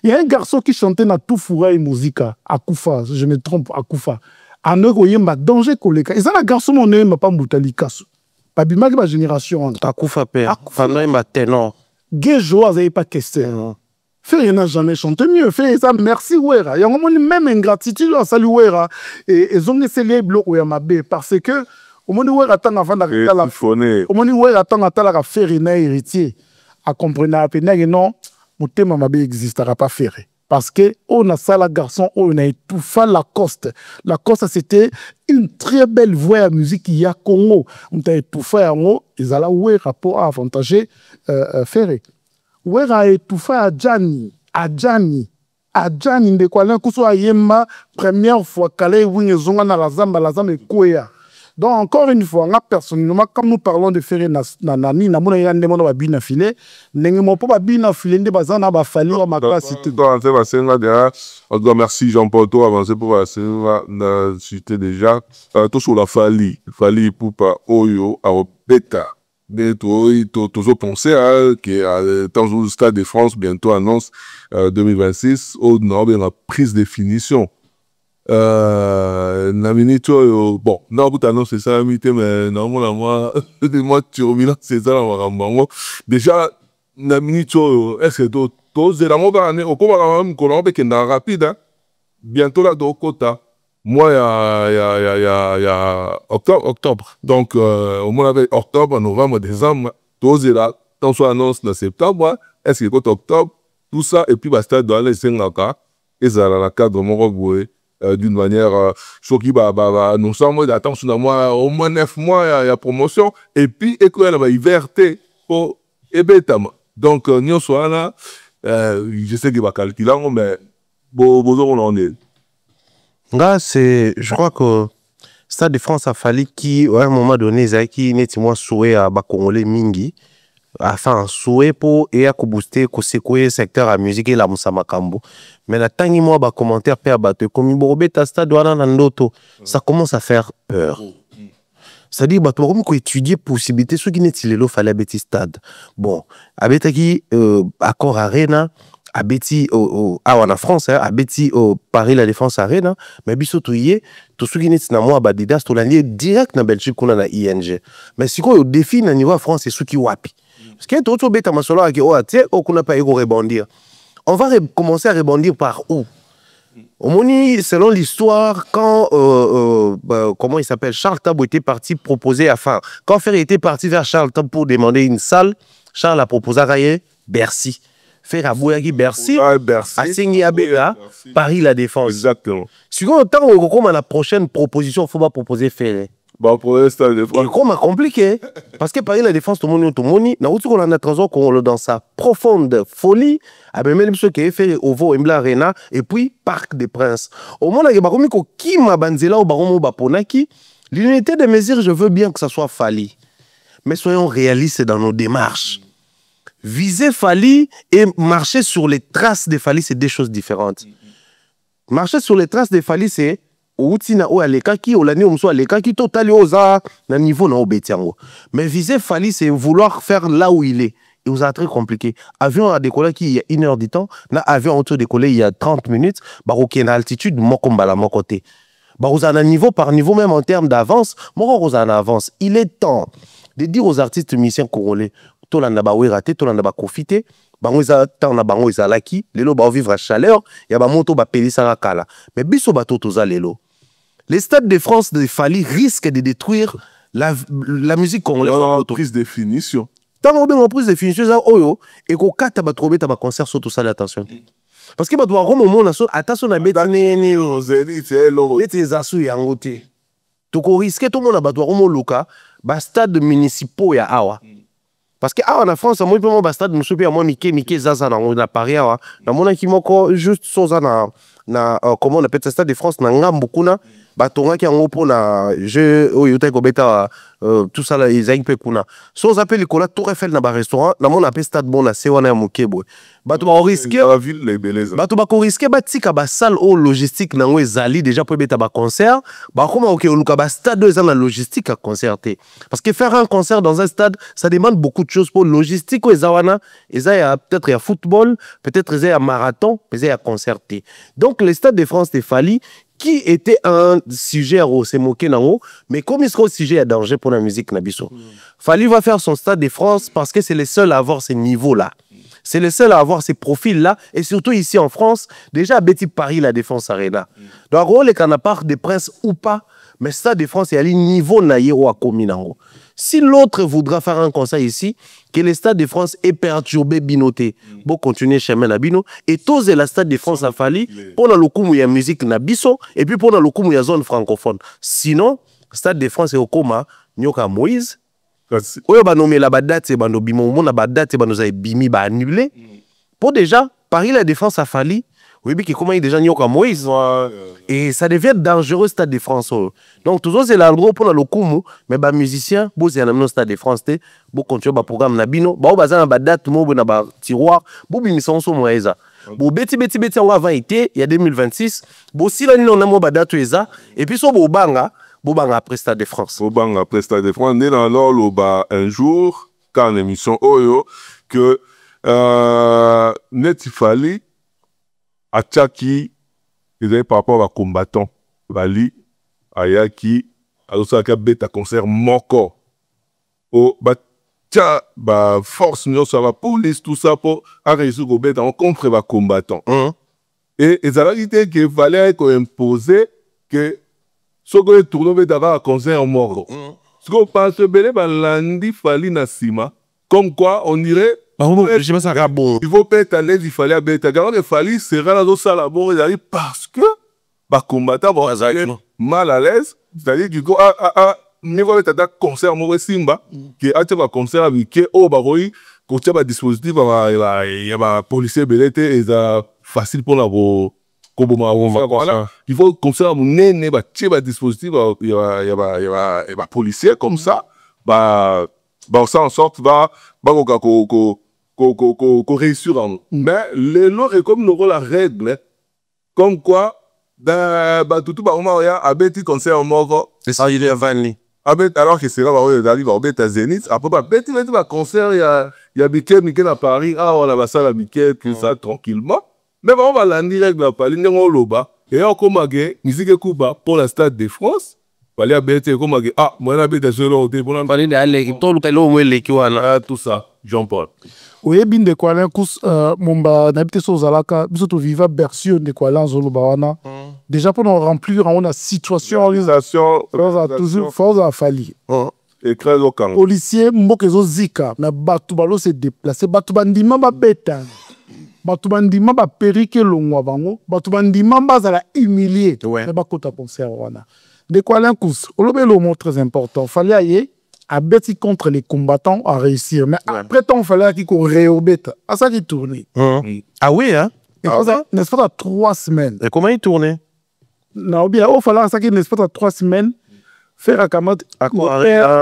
y a un garçon qui chantait na tout fourra et musique à Koufa. Je me trompe, à Koufa. En Ogoyemba, danger koleka. Et ça, la garçon, on ne pas Moutalikasu. Babima ma génération. Akoufa père. Pendant il m'a ténor. Géjo, vous n'avez pas question. Ferré n'a jamais chanté mieux. Ferré ça, merci Wera. Il y a même ingratitude à salut Wera. Et ils ont essayé les blocs Wera parce que au moment où Wera attend avant d'arrêter la au moment où Wera attend à la Ferré n'a héritier. À comprendre à peine non, mon thème Mabé n'existera pas Ferré. Parce que on a ça la garçon, on a étouffé Lacoste. Lacoste c'était une très belle voix à musique qui y a Congo. On a étouffé en haut, ils allaient ouais rapport à avantager Ferré. Ouais a étouffé à Gianni de quoi l'un couso à Yemba première fois qu'elle wing zonga na la zamba et Koya. Donc encore une fois, personnellement, comme nous parlons de Ferré Nani, na mona yande mona babina filé, n'engue mo pas babina filé de bazana ba fali o makla cité. On doit merci Jean-Paul to avancer pour la cité déjà. Tout sur la fali pour pas oyo à bêta. Mais toujours penser que dans le Stade de France bientôt annonce 2026 au nord de la prise de définition. Na minute bon non vous annonce ça mais normalement moi de moi turbulent c'est ça la déjà na minute est-ce que tous les rameaux va au comment même qu'on peut qu'il rapide bientôt là de quota moi il y a octobre donc au moins avec octobre novembre décembre tous là tant soit annonce en septembre est-ce que côté octobre tout ça et puis basta dans les 5 cas et ça la cadre mon reboué d'une manière ce qui nous sommes d'attention à moi au moins 9 mois il y a promotion et puis école la liberté pour ebetama donc nous soit là je sais qu'il va calculer mais bon on en est là c'est je crois que Stade de France a fallu qui à un moment donné qui neti moi souhait à ba congolais mingi enfin souhait pour et à booster ko secouer secteur à musique et la musamakambo mais la tangi moi ba commentaire pe abato comme bobeta stade wana na ndoto ça commence à faire peur. C'est-à-dire bah comme ko étudier possibilité ceux qui neti lelo fallait beti stade bon abetaki accord arena abeti en France abeti Paris la Défense Arena mais biso toyé tout ce qui n'est na moi badidas to l'année direct na Belgique qu'on a na ING mais si quoi au défi na niveau France c'est ceux qui wapi parce que tout beta masolo qui tu sais qu'on n'a pas eu rebondir on va commencer à rebondir par où au moni selon l'histoire quand comment il s'appelle Charles Tab était parti proposer enfin quand Ferry était parti vers Charles Tab pour demander une salle Charles a proposé à Bercy faire à Bouyagi Bercy, à Signy Abéa, Paris la Défense. Exactement. Second temps, on a la prochaine proposition, il faut pas proposer Ferré. Bah pour l'instant, des fois. C'est compliqué. Parce que Paris la Défense, tout le monde, on a trésor qu'on dans sa profonde folie, avec même ceux qui ont fait au Vo Embla Arena, et puis Parc des Princes. Au moment où il y a qui m'a banzela au baron Baponaki, l'unité des mesures, je veux bien que ça soit Fali. Mais soyons réalistes dans nos démarches. Viser Fali et marcher sur les traces de Fali, c'est deux choses différentes. Marcher sur les traces de Fali, c'est outina o alekaki o lani omso alekaki totali oza na niveau na obetiango. Mais viser Fali, c'est vouloir faire là où il est. Et vous a très compliqué. Avion a décollé il y a 1 heure du temps, na avion auto décollé il y a 30 minutes, bah ok na altitude mokombala mon côté. Bah vous avez un niveau par niveau même en termes d'avance, moi vous en avance. Il est temps de dire aux artistes musiciens congolais tolanda ba weraté tolanda ba profiter bango za temps na bango ezalaki lelo ba vivre à chaleur ya ba moto ba pelisa kala mais biso bato toza lelo les stades de France de Fali risquent de détruire la musique congolaise en prise de définition tant on bien en prise de définition ça oyo et ko kata ba trouver ta ba concert surtout ça attention parce que ba doit rome mon attention na betane ozeli c'est lo et tes asu yango te to ko risquer tout le monde ba doit rome luka ba stade municipaux ya awa. Parce que en France, moi, je suis stade, je suis Mickey, Zaza, na Paris, na mon qui moko juste soza na comment on appelle ça stade de France, na ngambukuna, batonga qui en haut pour na je yote ko beta tout ça là ils pe kuna. Soza appelle Nicolas Tour Eiffel na ba restaurant, na mon appelle stade bon na sewana mukebo. Bato ba risquer la ville les beleza. Bato ba ko risquer ba tika ba salle au logistique na ngo ezali déjà pour beta ba concert, ba comment OK luka ba stade deux ans la logistique à concerter. Parce que faire un concert dans un stade, ça demande beaucoup de choses pour logistique ou ezawana, eza peut-être il y a football, peut-être il y a marathon, mais il y a concerter. Donc les stades de France de Fali qui était un sujet à se moquer nango, mais comme il sera un sujet à danger pour la musique nabiso. Fali va faire son stade de France parce que c'est le seul à avoir ces niveaux-là. C'est le seul à avoir ces profils-là, et surtout ici en France, déjà à Betty Paris, la Défense Arena. Donc, on est qu'en part des princes ou pas, mais Stade de France, il y a le niveau naïro à Kominango. Si l'autre voudra faire un conseil ici, que le Stade de France est perturbé, binoté, pour continuer chemin na bino, et tous le Stade de France a fallu pour le coup où il y a musique na biso, et puis pour le coup où il y a zone francophone. Sinon, Stade de France est au coma, Nyoka Moïse, oyo banomé la date c'est bando bimo mona date c'est bando za bimi ba annulé pour déjà Paris la Défense a fallu oui mais comment il déjà nyoka Moïse et ça devient dangereux Stade de France donc toujours c'est l'endroit pour le kumu mais ba musicien bo c'est un Stade de France té bo continuer ba programme na bino ba baza na date mo na ba tiroir bo bimison so moeza bo beti on avant été il y a 2026 bo si la ni on a mo ba date eza et puis so bo banga Bobanga après Stade de France. Bobanga après Stade de France. Né dans l'or, un jour, quand l'émission Oyo, que Netifali, à Tchaki, ils avaient par rapport à combattant, Bali, Ayaki, à l'osaka beta concert Moko. Oh, bah, tiens, bah, force, nous, ça va, police, tout ça, pour arrêter au beta, on contre les combattants. Et ils avaient dit qu'il fallait imposer que ce que tourne d'abord à concert en mort. Ce qu'on pense que lundi fallait na sima. Comme quoi on dirait. Je sais pas ça bon. Il faut pas être à l'aise, il fallait bête. Quand il fallait sera là dans la bon parce que bah combattant mal à l'aise. C'est-à-dire du coup niveau être à concert moi simba qui a été concert avec qui oh bah oui quand tu as dispositif il y a policier belete et ça facile pour la Il faut comme ça, on a dispositif, il y a policier comme ça, ça en sorte, qu'on réussir. Mais les lois comme nous la règle, comme quoi, tout le a bêti concert mort. C'est ça, il est à Vanli. Alors que c'est là, on a à Zénith. Après, bêti, concert, il y a Mikel à Paris, on a ça, la Mikel, tout ça, tranquillement. Mais on va la direct dans Paris, on loba. Et on comme musique Kuba pour la Stade de France. Fallait abêter comme moi on a bêté sur l'autre. On a parlé d'aller, tout ça, Jean-Paul. Oui, bien de quoi là, mon ba n'habite sur Zalaka, biso to viva version de quoi là, zolo bawana. Déjà pour nous remplir, on a situation, organisation, toujours force à fali. Et très local. Policier, mbokezo zika, mais batu balo se déplacer, batu bandima ba beta. Batu bandima ba perike longwa bango, batu bandima ba za la humilier. Mais ba kota concert wana. De quoi là, olobe le mot très important. Fallait aller à bêti contre les combattants à réussir. Mais après, il fallait qu'on réobète. À ça qui tournait. Ah oui, hein? N'est-ce pas, à 3 semaines. Et comment il tournait? Non, bien, il fallait ça qui n'est pas à 3 semaines. Faire à Kamat,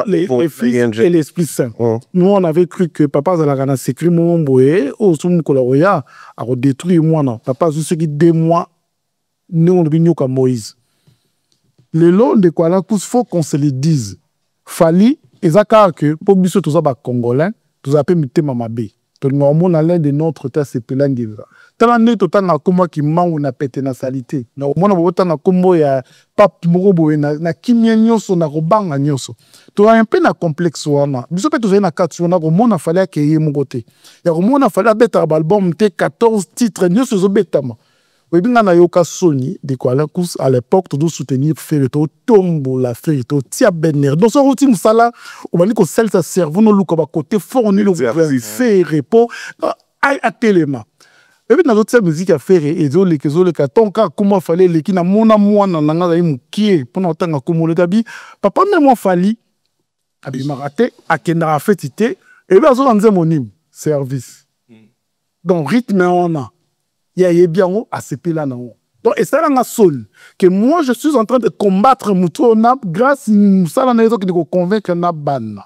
les fils et l'Esprit Saint. Nous, on avait cru que papa Zalagana s'écrit mon boé, au soum Kolaroya, a détruit moi, non. Papa, juste qui 2 mois, nous, on vient comme Moïse. Le long de quoi là, il faut qu'on se le dise. Fali, et ça que pour biso tout ça ba congolais tout ça peut mité mamabe to ngomon na l'un de notre terre c'est pelangiva tala ne to tanga kuma ki mangu na pété na salité na mona bo tanga kombo ya pap morobo na kimia nyoso na robanga nyoso to un peu na complexe wana biso pe to na kati wana ko mona fallait que yé mon côté ya ko mona fallait beta album te 14 titres nyoso zo betama. Oui, bien, on a eu Sony, de quoi à l'époque, tout soutenir Ferreto, Tombo, la Ferreto, Tia Benner. Dans ce routine, ça là, on va dire que celle-là serve, nous, comme à côté, fournir le Ferrepo, à téléma. Et puis, dans d'autres musiques à faire, et les cas, ton cas, comment fallait, les qui n'a mon amour, qui est, pendant tant que comme le gabi, papa, même moi, fallait, à Bimaraté, à Kenara Fétité, et bien, on a mon hymne, service. Donc, rythme, on a. Il y a bien à ce pays-là. Donc, et ça, c'est un sol que moi, je suis en train de combattre Moutouna grâce à ça, on a qui nous convaincre na ban.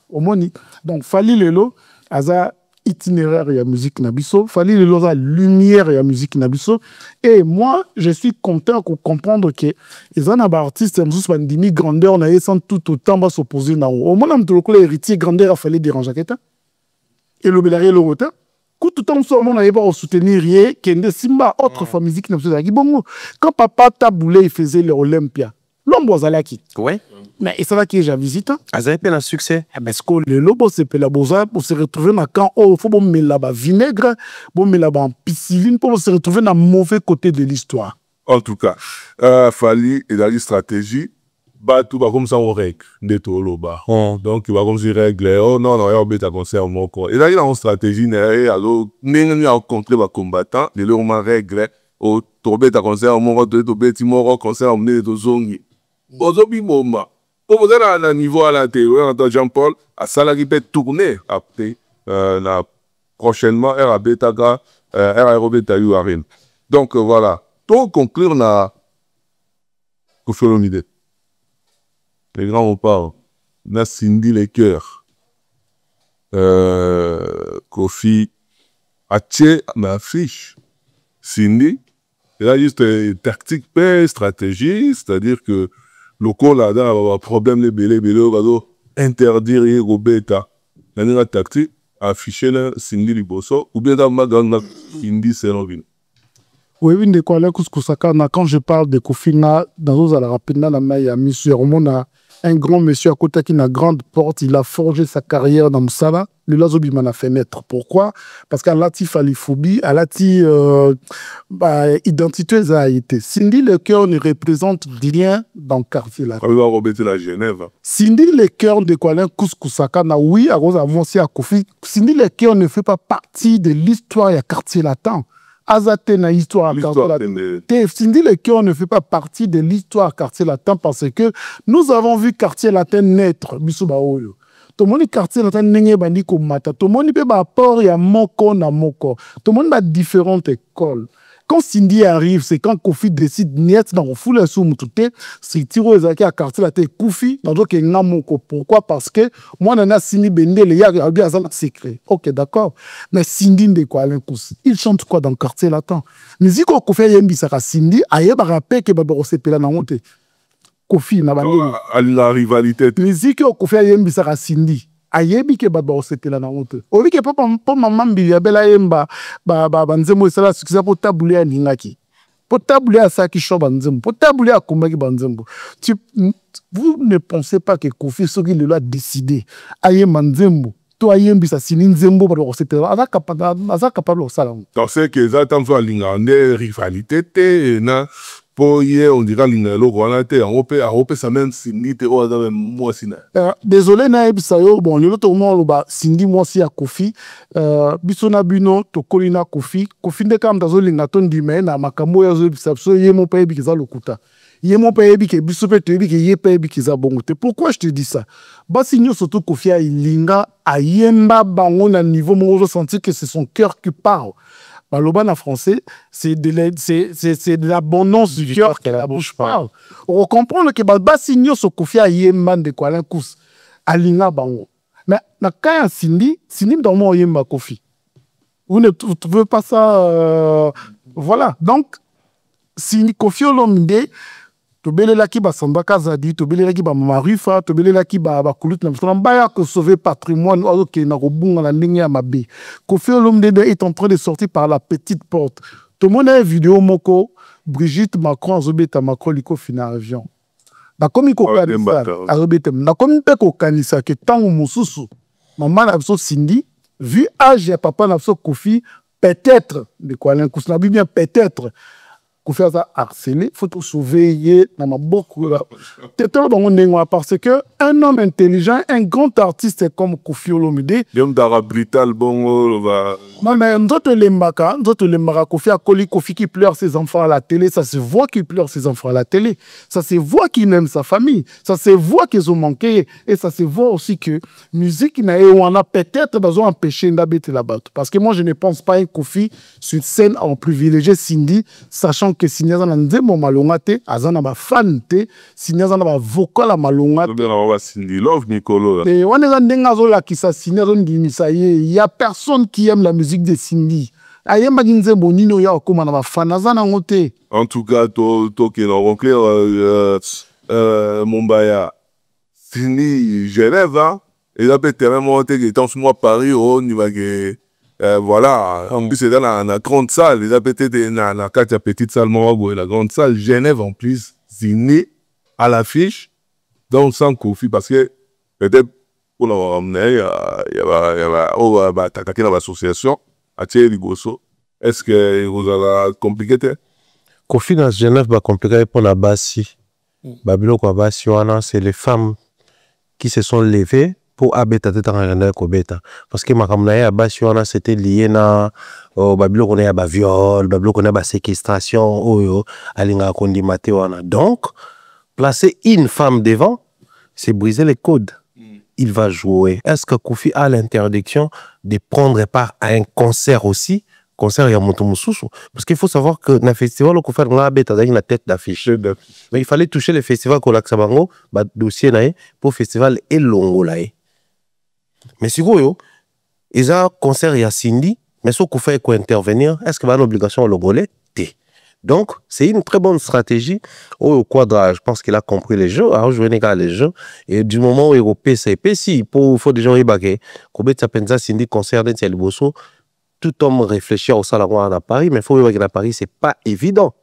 Au moins, donc, fallait le lot, à itinéraire et la musique nabiso, fallait le lot, à lumière et la musique nabiso. Et moi, je suis content de comprendre que les artistes, ils ont une grandeur, on a sans tout autant va s'opposer. Au moins, on a héritier grandeur, il fallait déranger. Et le belarié, le retard. Tout le temps, on n'avait pas soutenir rien, qu'il y a Simba, autre famille qui n'a pas de bon. Quand papa Taboulé, il faisait l'Olympia, l'homme was allé qui. Ouais. Mais c'est ça que j'ai visité. Vous avez un succès. Parce que le lobo, c'est pour la bosa, pour se retrouver dans camp, il faut mettre là-bas vinaigre, pour mettre là-bas piscine, pour se retrouver dans le mauvais côté de l'histoire. En tout cas, Fali et la stratégie. Tout va comme ça on règle de tout le bas. Donc il va comme si règle non il y a bêta concert mon corps. Et là il a une stratégie alors nous rencontrer les combattants de leur règle au tomber ta concert mon corps de bêti mon concert emmener de zongi. Aujourd'hui moment pour vous à un niveau à l'intérieur de Jean-Paul à ça qui peut tourner après la prochainement à bêta bêta URL. Donc voilà. Pour conclure la Kofiolomide. Les grands on parle. Na Cindy les cœurs. Kofi. Ache ma fiche. Cindy. Et là, juste tactique, stratégie. C'est-à-dire que le coup là-dedans, un problème, les bélés, va interdire les bêta. La tactique, afficher là, Cindy Liboso. Ou bien dans ma grande Cindy Serovine. Oui, oui, de quoi là, quand je parle de Kofi, dans la rapide, il y a monsieur Romona. Un grand monsieur à côté qui a une grande porte, il a forgé sa carrière dans Moussala. Le Lazobi m'en a fait mettre. Pourquoi? Parce qu'à l'ati faliphobie, à l'ati identité, ça a été. Cindy le cœur ne représente rien dans le quartier là. On va rebêter la Genève. Cindy le cœur de Kuala Kousaka, oui, à cause avancé à Kofi. Cindy le cœur ne fait pas partie de l'histoire du quartier latin. Azate na histoire quartier latin. Cindy le cœur ne fait pas partie de l'histoire quartier latin parce que nous avons vu quartier latin naître. Bisuba oyo. Tout le monde quartier latin n'est pas ni comme mata. Tout le monde peut pas apport ya moko na moko. Tout le monde a différentes écoles. Quand Cindy arrive, c'est quand Kofi décide net dans le foule sous Moutoute, c'est tiro ezaki à quartier la tête Kofi, dans donc Namoko. Pourquoi? Parce que moi, nana Cindy Bendele, il y a bien un secret. Ok, d'accord. Mais Cindy de quoi, il chante quoi dans le quartier là-temps? Musique au Kofi Yembi, ça Cindy, aïe, bah rappelle que Baba Rosepela n'a honte. Kofi, n'a pas la rivalité. Musique au Kofi Yembi, ça Cindy. Ayebi ke baba osepela na honte. Obi ke papa maman mbili abela yemba ba nzembo esala succès pour tabouler ya ningaki. Pour tabouler à ça qui show banzembo, pour tabouler à kombaki banzembo. Vous ne pensez pas que Kofi Soki le a décidé ayemba nzembo. Toi ayembi sa sini nzembo ba osepela. Aza capable de ça là. Donc c'est que ça tant soit l'ingane rivalité te na pour hier on dira l'ingalo on a été en Europe ça même Cindy te o même moi sina. Désolé na ebisa yo bon le tout monde ba Cindy moi si à Kofi bisona bino to kolina Kofi nde kam dazo linga ton dime na makambo ya zo ebisa so ye mon pays bikiza lokuta. Ye mon pays biki biso pe te biki ye pays bikiza bongote. Pourquoi je te dis ça? Ba signo surtout Kofi a linga ayemba bango na niveau mo je sentir que c'est son cœur qui parle. Baloban en français, c'est de l'abondance du cœur que la bouche parle. On comprend que Basigno se confie à Yemban de Kuala Kous, à Linga Bango. Mais quand Cindy dans mon Yemba Kofi. Vous ne trouvez pas ça. Voilà. Donc, Cindy Kofi Olomide, tobele laki ba samba kazadi, tobele laki ba marifa, tobele laki ba kulut na mbaya que sauver patrimoine ok na robunga na ndenge ya mabe. Kofi Olomide est en train de sortir par la petite porte. Tout le monde a une vidéo moko Brigitte Macron azobeta Macron liko fina avion. Na komi ko kanisa azobeta na komi pe ko kanisa que tango mususu maman na biso Cindy vu âge ya papa na biso Kofi peut-être de quoi l'incous bien peut-être Kofi a harcelé, il faut tout surveiller dans beaucoup là. Parce que un homme intelligent, un grand artiste comme Kofi Olomide. L'homme d'arabe brutal, bon, va. Non, mais d'autres les maka, Kofi a collé Kofi qui pleure ses enfants à la télé. Ça se voit qu'il pleure ses enfants à la télé. Ça se voit qu'il aime sa famille. Ça se voit qu'ils ont manqué. Et ça se voit aussi que musique n'a on a peut-être besoin d'empêcher d'habiter là-bas. Parce que moi, je ne pense pas un Kofi sur scène en privilégié Cindy, sachant que Cindy a nzembo malonga te, azana ba fan te, Cindy a ba vocal malonga te. Cindy love Nicolo. Et on est ndenga zo la kisa Cindy zo ndimisa ye, il y a personne qui aime la musique de Cindy. Ayemba nzembo nino ya okoma na ba fan azana ngote. En tout cas, to que non clair Mombaya Cindy Genève hein. Et là peut-être vraiment que tant sur moi Paris au niveau que voilà, en plus c'est dans la grande salle, les peut-être dans la petite salle Morago et la grande salle Genève en plus, Zini à l'affiche, donc sans Kofi parce que peut-être pour l'avoir amené, il y a attaqué dans l'association, à Thierry Gosso. Est-ce que vous avez compliqué? Kofi dans Genève va compliquer pour la Bassi. Babylon quoi Bassi, c'est les femmes qui se sont levées pour abeta kobeta parce que makamna ya c'était lié na babilo kona ya ba viol babilo kona ba séquestration oyo alinga kondimate wana donc placer une femme devant c'est briser les codes. Il va jouer. Est-ce que Kofi a l'interdiction de prendre part à un concert aussi? Concert ya moto mususu parce qu'il faut savoir que dans le festival au Kofi nga beta dans la tête d'affiche. Mais il fallait toucher le festival Kolaksabango ba dossier nae pour festival elongo lae. Mais si vous avez un concert à Cindy, mais si vous faites intervenir, est-ce que vous avez l'obligation de le voler? Donc, c'est une très bonne stratégie. Au quadra, je pense qu'il a compris les jeux, a joué les jeux. Et du moment où il a PC, il faut des gens qui baguent. Quand il y a Cindy concert de Bosso, tout homme réfléchit au salon à Paris, mais il faut que à Paris, c'est pas évident.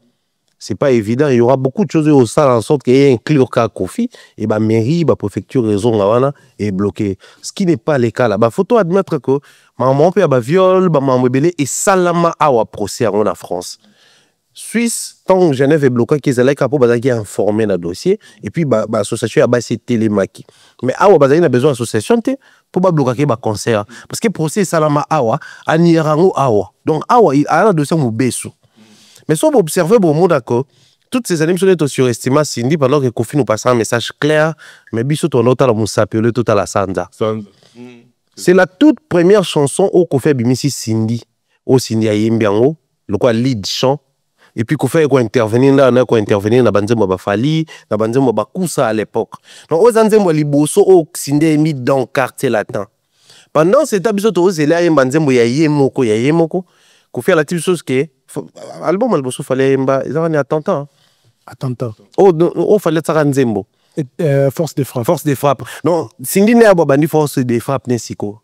C'est pas évident. Il y aura beaucoup de choses au salon en sorte qu'il y ait un client à Kofi, et bah mairie, bah préfecture, raison là est bloqué. Ce qui n'est pas le cas là. Bah faut admettre que maman peut avoir viol, bah maman belé et salama awa procès en France. Suisse, tant que Genève est bloqué, qu'ils allaient capable bah informer dans le dossier et puis bah association bah c'est télémaki. Mais awa bah il a besoin d'association pour pas bloquer bah concert parce que procès salama awa anirango awa. Donc awa il a un dossier mou besso. Mais si vous observez, bon, d'accord, toutes ces années, nous sommes surestimés Cindy pendant que Kofi nous passe un message clair, mais bisous ton autre, on s'appelle tout à la Sanda. C'est la toute première chanson où Kofi a mis Cindy, au Cindy a Yembiango, le quoi lead chant, et puis qu'on fait quoi intervenir là, on a quoi intervenir na banzembo ba fali, na banzembo ba kusa à l'époque. Donc aux banzembo liboso au sinde mis dans quartier latin. Pendant cet épisode c'est là un banzembo ya yemoko qu'on fait la petite chose que album alboso fallait mba ils ont attentat. Attentat. Oh fallait ça nzembo. Force de frappe. Force de frappe. Non, sindi ne abandi force de frappe nesiko.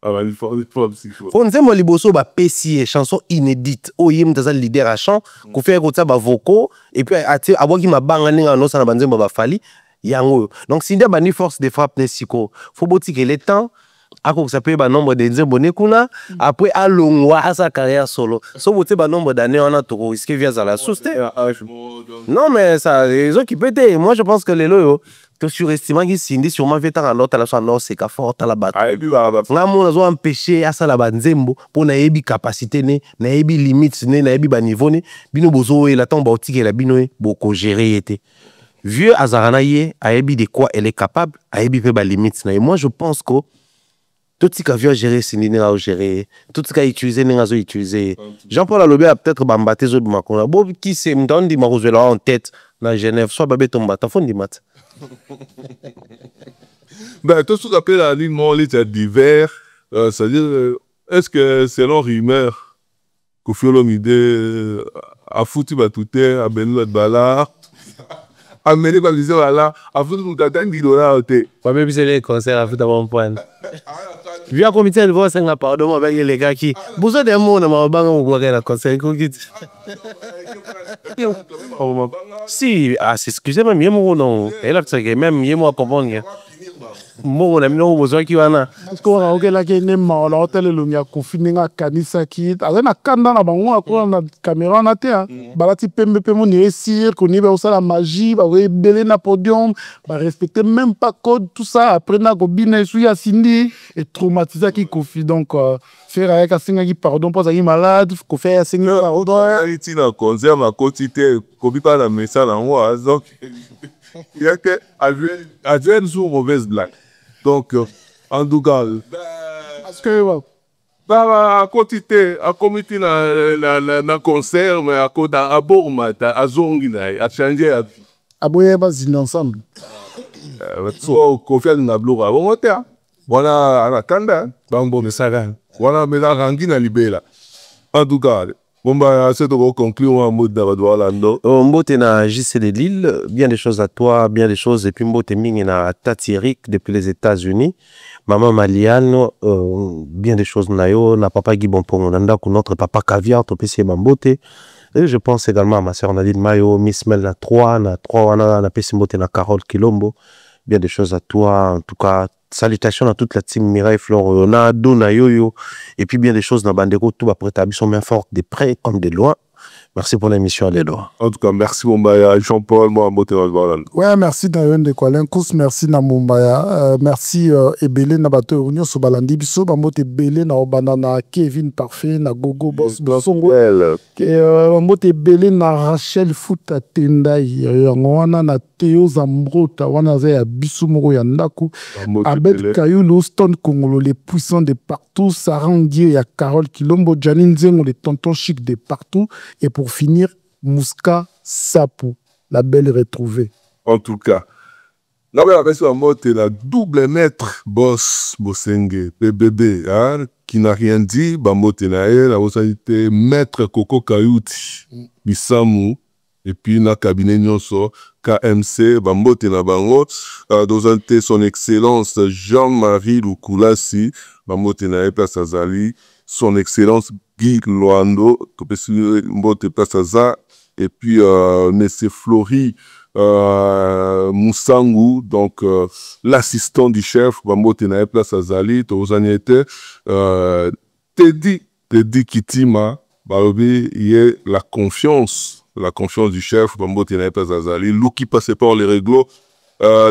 Ah bah, il faut Nzembo liboso ba pesi chanson inédite. Oh yem taza leader à chant, qu'on fait comme ça ba vocaux et puis avoir qui m'a banga ninga no sana banzembo ba fali yango. Donc sindi abandi force de frappe nesiko. Faut boti que le temps ako ça peut ba nombre de nzembo nekuna après à longwa à sa carrière solo. So boti ba nombre d'années on a tout risqué via la source. Non mais ça les autres qui peut être. Moi je pense que les loyo que surestimant qui sindi sûrement fait tant l'autre à la soit non c'est qu'à fort à la batte. Ah et puis bah nga mo nazo empêcher à ça la banzembo pour na yebi capacité ne na yebi limite ne na yebi ba niveau ne bino bozo et la temps ba otiki la bino boko gérer été vieux azarana ye a yebi de quoi elle est capable a yebi pe ba limite na et moi je pense que tout ce qui a gérer sindi ne a gérer tout ce qui a utiliser ne a utiliser Jean-Paul Alobe a peut-être bambaté zo de makona bo qui se me donne di marozela en tête na Genève soit babé tomba ta fond di mat. Ben, tout ce qu'on appelle la ligne molette d'hiver, c'est-à-dire, est-ce que selon rumeur, Koffi Olomide a foutu Batouté, a Benoît Bala, a mené par les là, a foutu Moutatan Guidola, Pas même si les concerts à foutre à mon point. Vu à comité de voix, c'est un pardon avec les gars qui. Vous avez des mots dans ma banque, vous voyez la concert. Si, excusez-moi, mieux mon nom. Et là, c'est même mieux moi comprendre. Mon ami, non, vous avez qui wana. Parce qu'on a ok là qui est né mal, l'hôtel le mia confiné à Kanisa qui. Alors na kanda na bango à quoi na caméra na terre. Balati pembe pembe on irait sire, qu'on y va aussi la magie, bah ouais belé na podium, bah respecter même pas code tout ça. Après na gobine suis à Cindy et traumatisé qui confie donc faire avec un signe qui pardon pas qui malade, qu'on fait un signe pardon. Il y a un concert à côté, Kobi pas la message en haut, donc il y a que adjoint sous mauvaise blague. Donc, en tout cas, parce que à côté, à comité na concert, mais à côté à Bourma, à Zongina, à changer à aboyer bas ensemble. So, Kofi na bloga, bon moteur. Voilà, à la Kanda, bon message. Voilà, mais la rangina libéla. En tout cas. Bon, bah, c'est de conclure en mode d'Orlando. Mbote na JC de Lille, bien des choses à toi, bien des choses. Et puis Mbote Ming na Tati Eric depuis les États-Unis. Maman Maliane, bien des choses na yo, na papa Guy Bonpong, nanda ku notre papa Caviar, to PC Mambote. Et je pense également à ma sœur Nadine Mayo, Miss Mel na 3, na PC Mbote na Carole Kilombo. Bien des choses à toi, en tout cas. Salutations à toute la team Mireille Florona, Dona Yoyo, et puis bien des choses dans Bandeko, tout va prêter à sont bien fortes, de près comme de loin. Merci pour l'émission, Alédo. En tout cas, merci Mombaya, Jean-Paul, moi, ouais, merci Dayon de Kwalenkus, merci na Mombaya, merci Ebele na bato Union Sobalandi Biso, Bamote Ebele na Obana na Kevin Parfait, na Gogo Boss Bosongo, Bamote Ebele na Rachel Fouta Tendai, Yangoana na Théo Zambrota, wana za ya Biso Moro ya Ndaku, Abed Kayulu, Stone Kongolo, les puissants de partout, Sarangier, ya Carole Kilombo, Janine Zengo, les tontons chics de partout, et pour finir, Mouska Sapou, la belle retrouvée. En tout cas, la belle version en mode est la double maître boss Bosenge, PBB, hein, qui n'a rien dit, Bamote Nae, la société maître Coco Kayuti, Bisamou, et puis na cabinet Nyonso, KMC, Bamote na Bango, dans son excellence Jean-Marie Lukulasi, Bamote Nae, Place Azali, son excellence Guy Loando, Mbote Place Aza, et puis Nessé Flori Moussangu, donc l'assistant du chef, Mbote Nae Place Azali, Tozaniete, Teddy Kitima, Barobi, il y a la confiance du chef, Mbote Nae Place Azali, Louki passait par les réglos,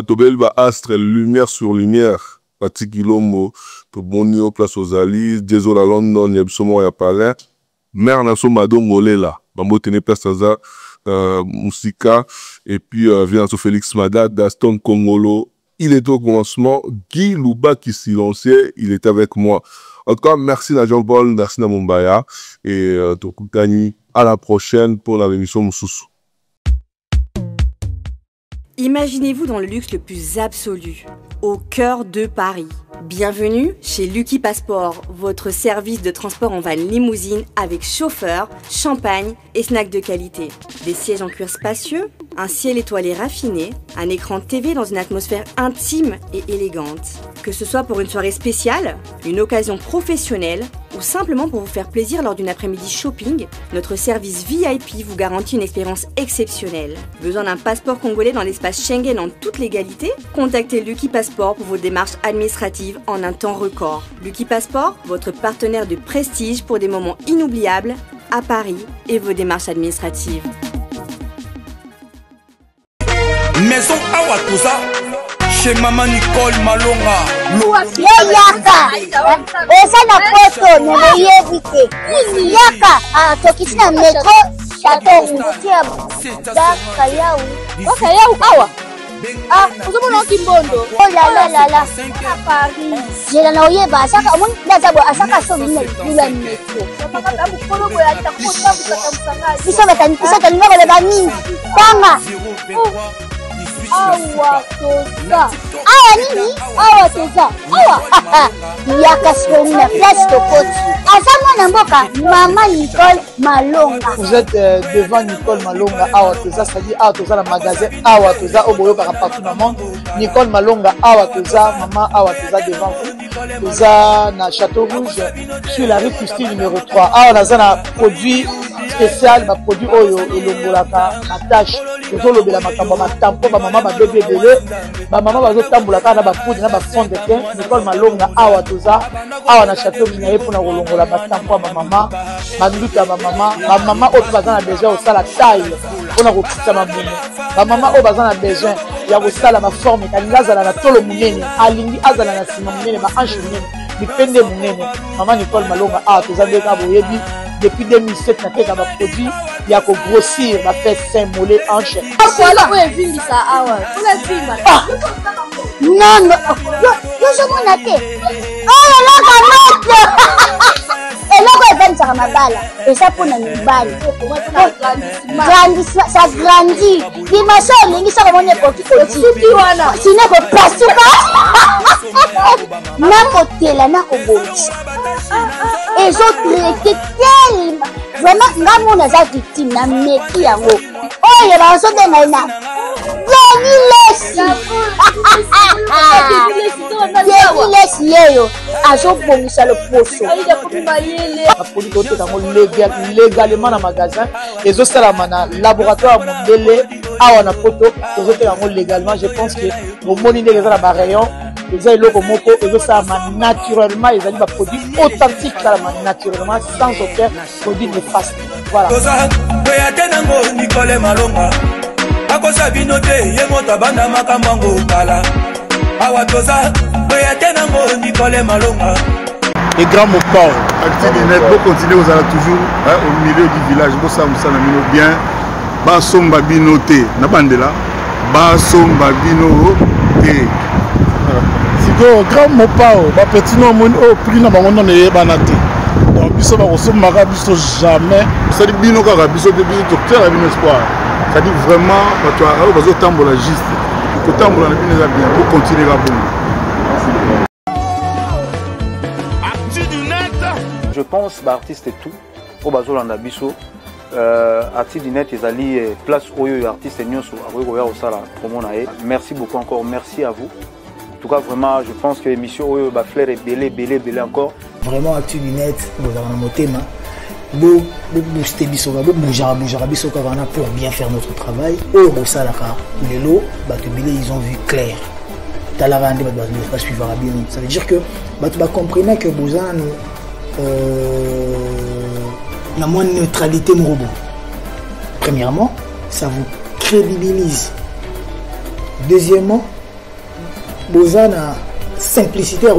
Tobel va astre, lumière sur lumière. Pati Kilombo, Bonio, Place aux Ali, Désolé à London, Yabsomo, Yapalin, Mère Nasso Madongolé là, Bambo Tene Place Aza, Moussika, et puis vient Félix Madat, Daston Kongolo, il était au commencement. Guy Louba qui s'y lançait, il était avec moi. En tout cas, merci à Jean-Paul, merci à Mumbaya. Et Tokutani, à la prochaine pour la émission Moussoussou. Imaginez-vous dans le luxe le plus absolu, au cœur de Paris. Bienvenue chez Lucky Passport, votre service de transport en van limousine avec chauffeur, champagne et snacks de qualité. Des sièges en cuir spacieux, un ciel étoilé raffiné, un écran TV dans une atmosphère intime et élégante. Que ce soit pour une soirée spéciale, une occasion professionnelle ou simplement pour vous faire plaisir lors d'une après-midi shopping, notre service VIP vous garantit une expérience exceptionnelle. Besoin d'un passeport congolais dans l'espace Schengen en toute légalité? Contactez Lucky Passport pour vos démarches administratives en un temps record. Lucky Passport, votre partenaire de prestige pour des moments inoubliables à Paris et vos démarches administratives. Maison Awatusa, chez Maman Nicole Malonga. Yaka, esa na poto ne yebite. Yaka, tokiti na metro Château Kayau awa. Ah, uzomona kimbondo. Oh la la la. Paris. Jela na oyeba asaka mun ndazabo asaka so bine bila metro. Saka mukolo boya takota mutamusanga. Bisa ngaba le bani. Kama. Awa toza. Awa nini? Awa toza. Awa. Yaka soni na place tokoti. Asama mboka Maman Nicole Malonga. Vous êtes devant Nicole Malonga Awa toza, c'est-à-dire Awa toza le magasin Awa toza au boyo partout dans le monde. Nicole Malonga Awa toza, maman Awa toza devant vous. Toza na Château Rouge sur la rue Custine numéro 3. Awa naza na produit spécial, ma produit oyo elongolaka na tâche. Tozo lobela makambo matampo ba maman ba bébé belé, ba maman bazo tambulaka na ba poudre na ba fond de teint. Nicole Malonga Awa toza, Awa na Château Minaye pour na kolongola matampo ba maman, manduka ba maman oyo bazana besoin au sala taille pour na kokisa mamuno. Ba maman oyo bazana besoin ya kosala ma forme kalinga azala na tolo munene, alingi azala na sima munene ba hanche munene, bipende munene. Maman Nicole Malonga Awa toza ndeka boyebi. Depuis 2007, na teka ba produit ya ko grossir ba fait sein mollet hanche. Voilà, on vindi ça awa. Non, yo je m'en atte. Oh là là, et là on vend ça mabala. Et ça pour na mibali. Grandissement, ça grandit. Dimension lingi ça comme on est petit. Sinon ko pasuka. Na kotela na ko boti. Et ils ont traité tellement. Vraiment, nous avons été victimes de métier. Oh, il y a un saut de naina. Légalement dans le magasin, les autres laboratoire awa na poto, légalement, je pense que au monde il y a un rayon. Les ailes moko et ça naturellement ils ont des produits authentiques naturellement sans aucun produit néfaste. Voilà. Et grand mot port. Vous continuez, vous allez toujours au milieu du village. Vous savez, vous savez bien. Basom babino te. Nabandela. Basom babino te. Grand mot pas petit nom au prix na bango na banate donc biso ba koso maka biso jamais ça dit bino kaka biso depuis docteur a bien espoir ça dit vraiment toi bazo tambola juste ko tambola na bino bien pour continuer la bonne. Je pense ba artiste et tout au bazo landa biso artiste du net ezali place oyo artiste nyonso akoyo ya osala promo na e. Merci beaucoup encore, merci à vous. En tout cas, vraiment, je pense que l'émission va faire belé encore. Vraiment, Actu du Net, vous avez un motema. Vous boostez bisoka, vous bougez bisoka pour bien faire notre travail. Au Rosalaka, les lots, ils ont vu clair. Ça veut dire que vous comprenez que vous avez la moins neutralité de robot. Premièrement, ça vous crédibilise. Deuxièmement, vous avez la simplicité à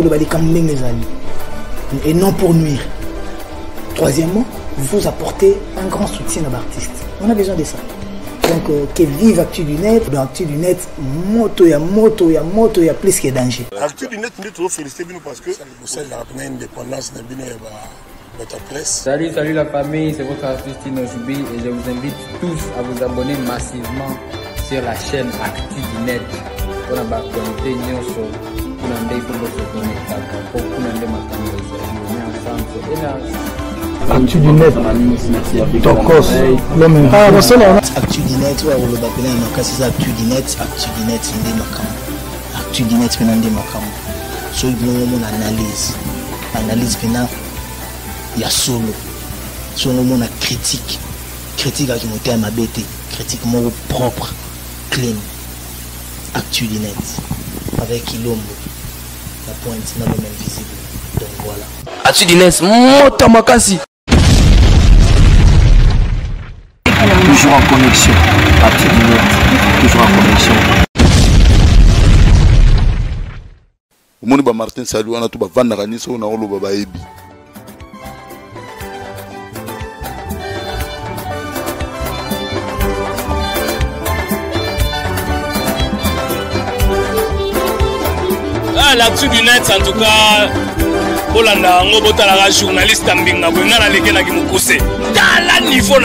et non pour nuire. Troisièmement, vous apportez un grand soutien à l'artiste. On a besoin de ça. Donc, que vive Actu du Net. Dans Actu du Net, moto, il y a plus que danger. Actu du Net, nous devons féliciter parce que c'est la indépendance de notre presse. Salut la famille, c'est votre artiste Tino Joubi et je vous invite tous à vous abonner massivement sur la chaîne Actu du Net. On a connecté Nyoso, on a des Actu du Net, Tokos, l'homme. Ah, bon, c'est là. Actu du Net, ouais, on le baptême, c'est Actu du Net, c'est des macam. Actu du Net, c'est des macam. So, il y a une analyse, il y a solo. So, il y a une critique à qui monte à ma bête, critique mon propre, clean. Actu du Net, avec Ilombo, la pointe n'est pas même visible. Donc voilà. Actu du Net, Motamakasi. Toujours en connexion. Actu du Net, toujours en connexion. Au monde Martin Salou, on a tout vendre à Nice, on a le baba Ebi. L'actu du Net, en tout cas, Olanda, on a un journaliste en Binga, on a un niveau.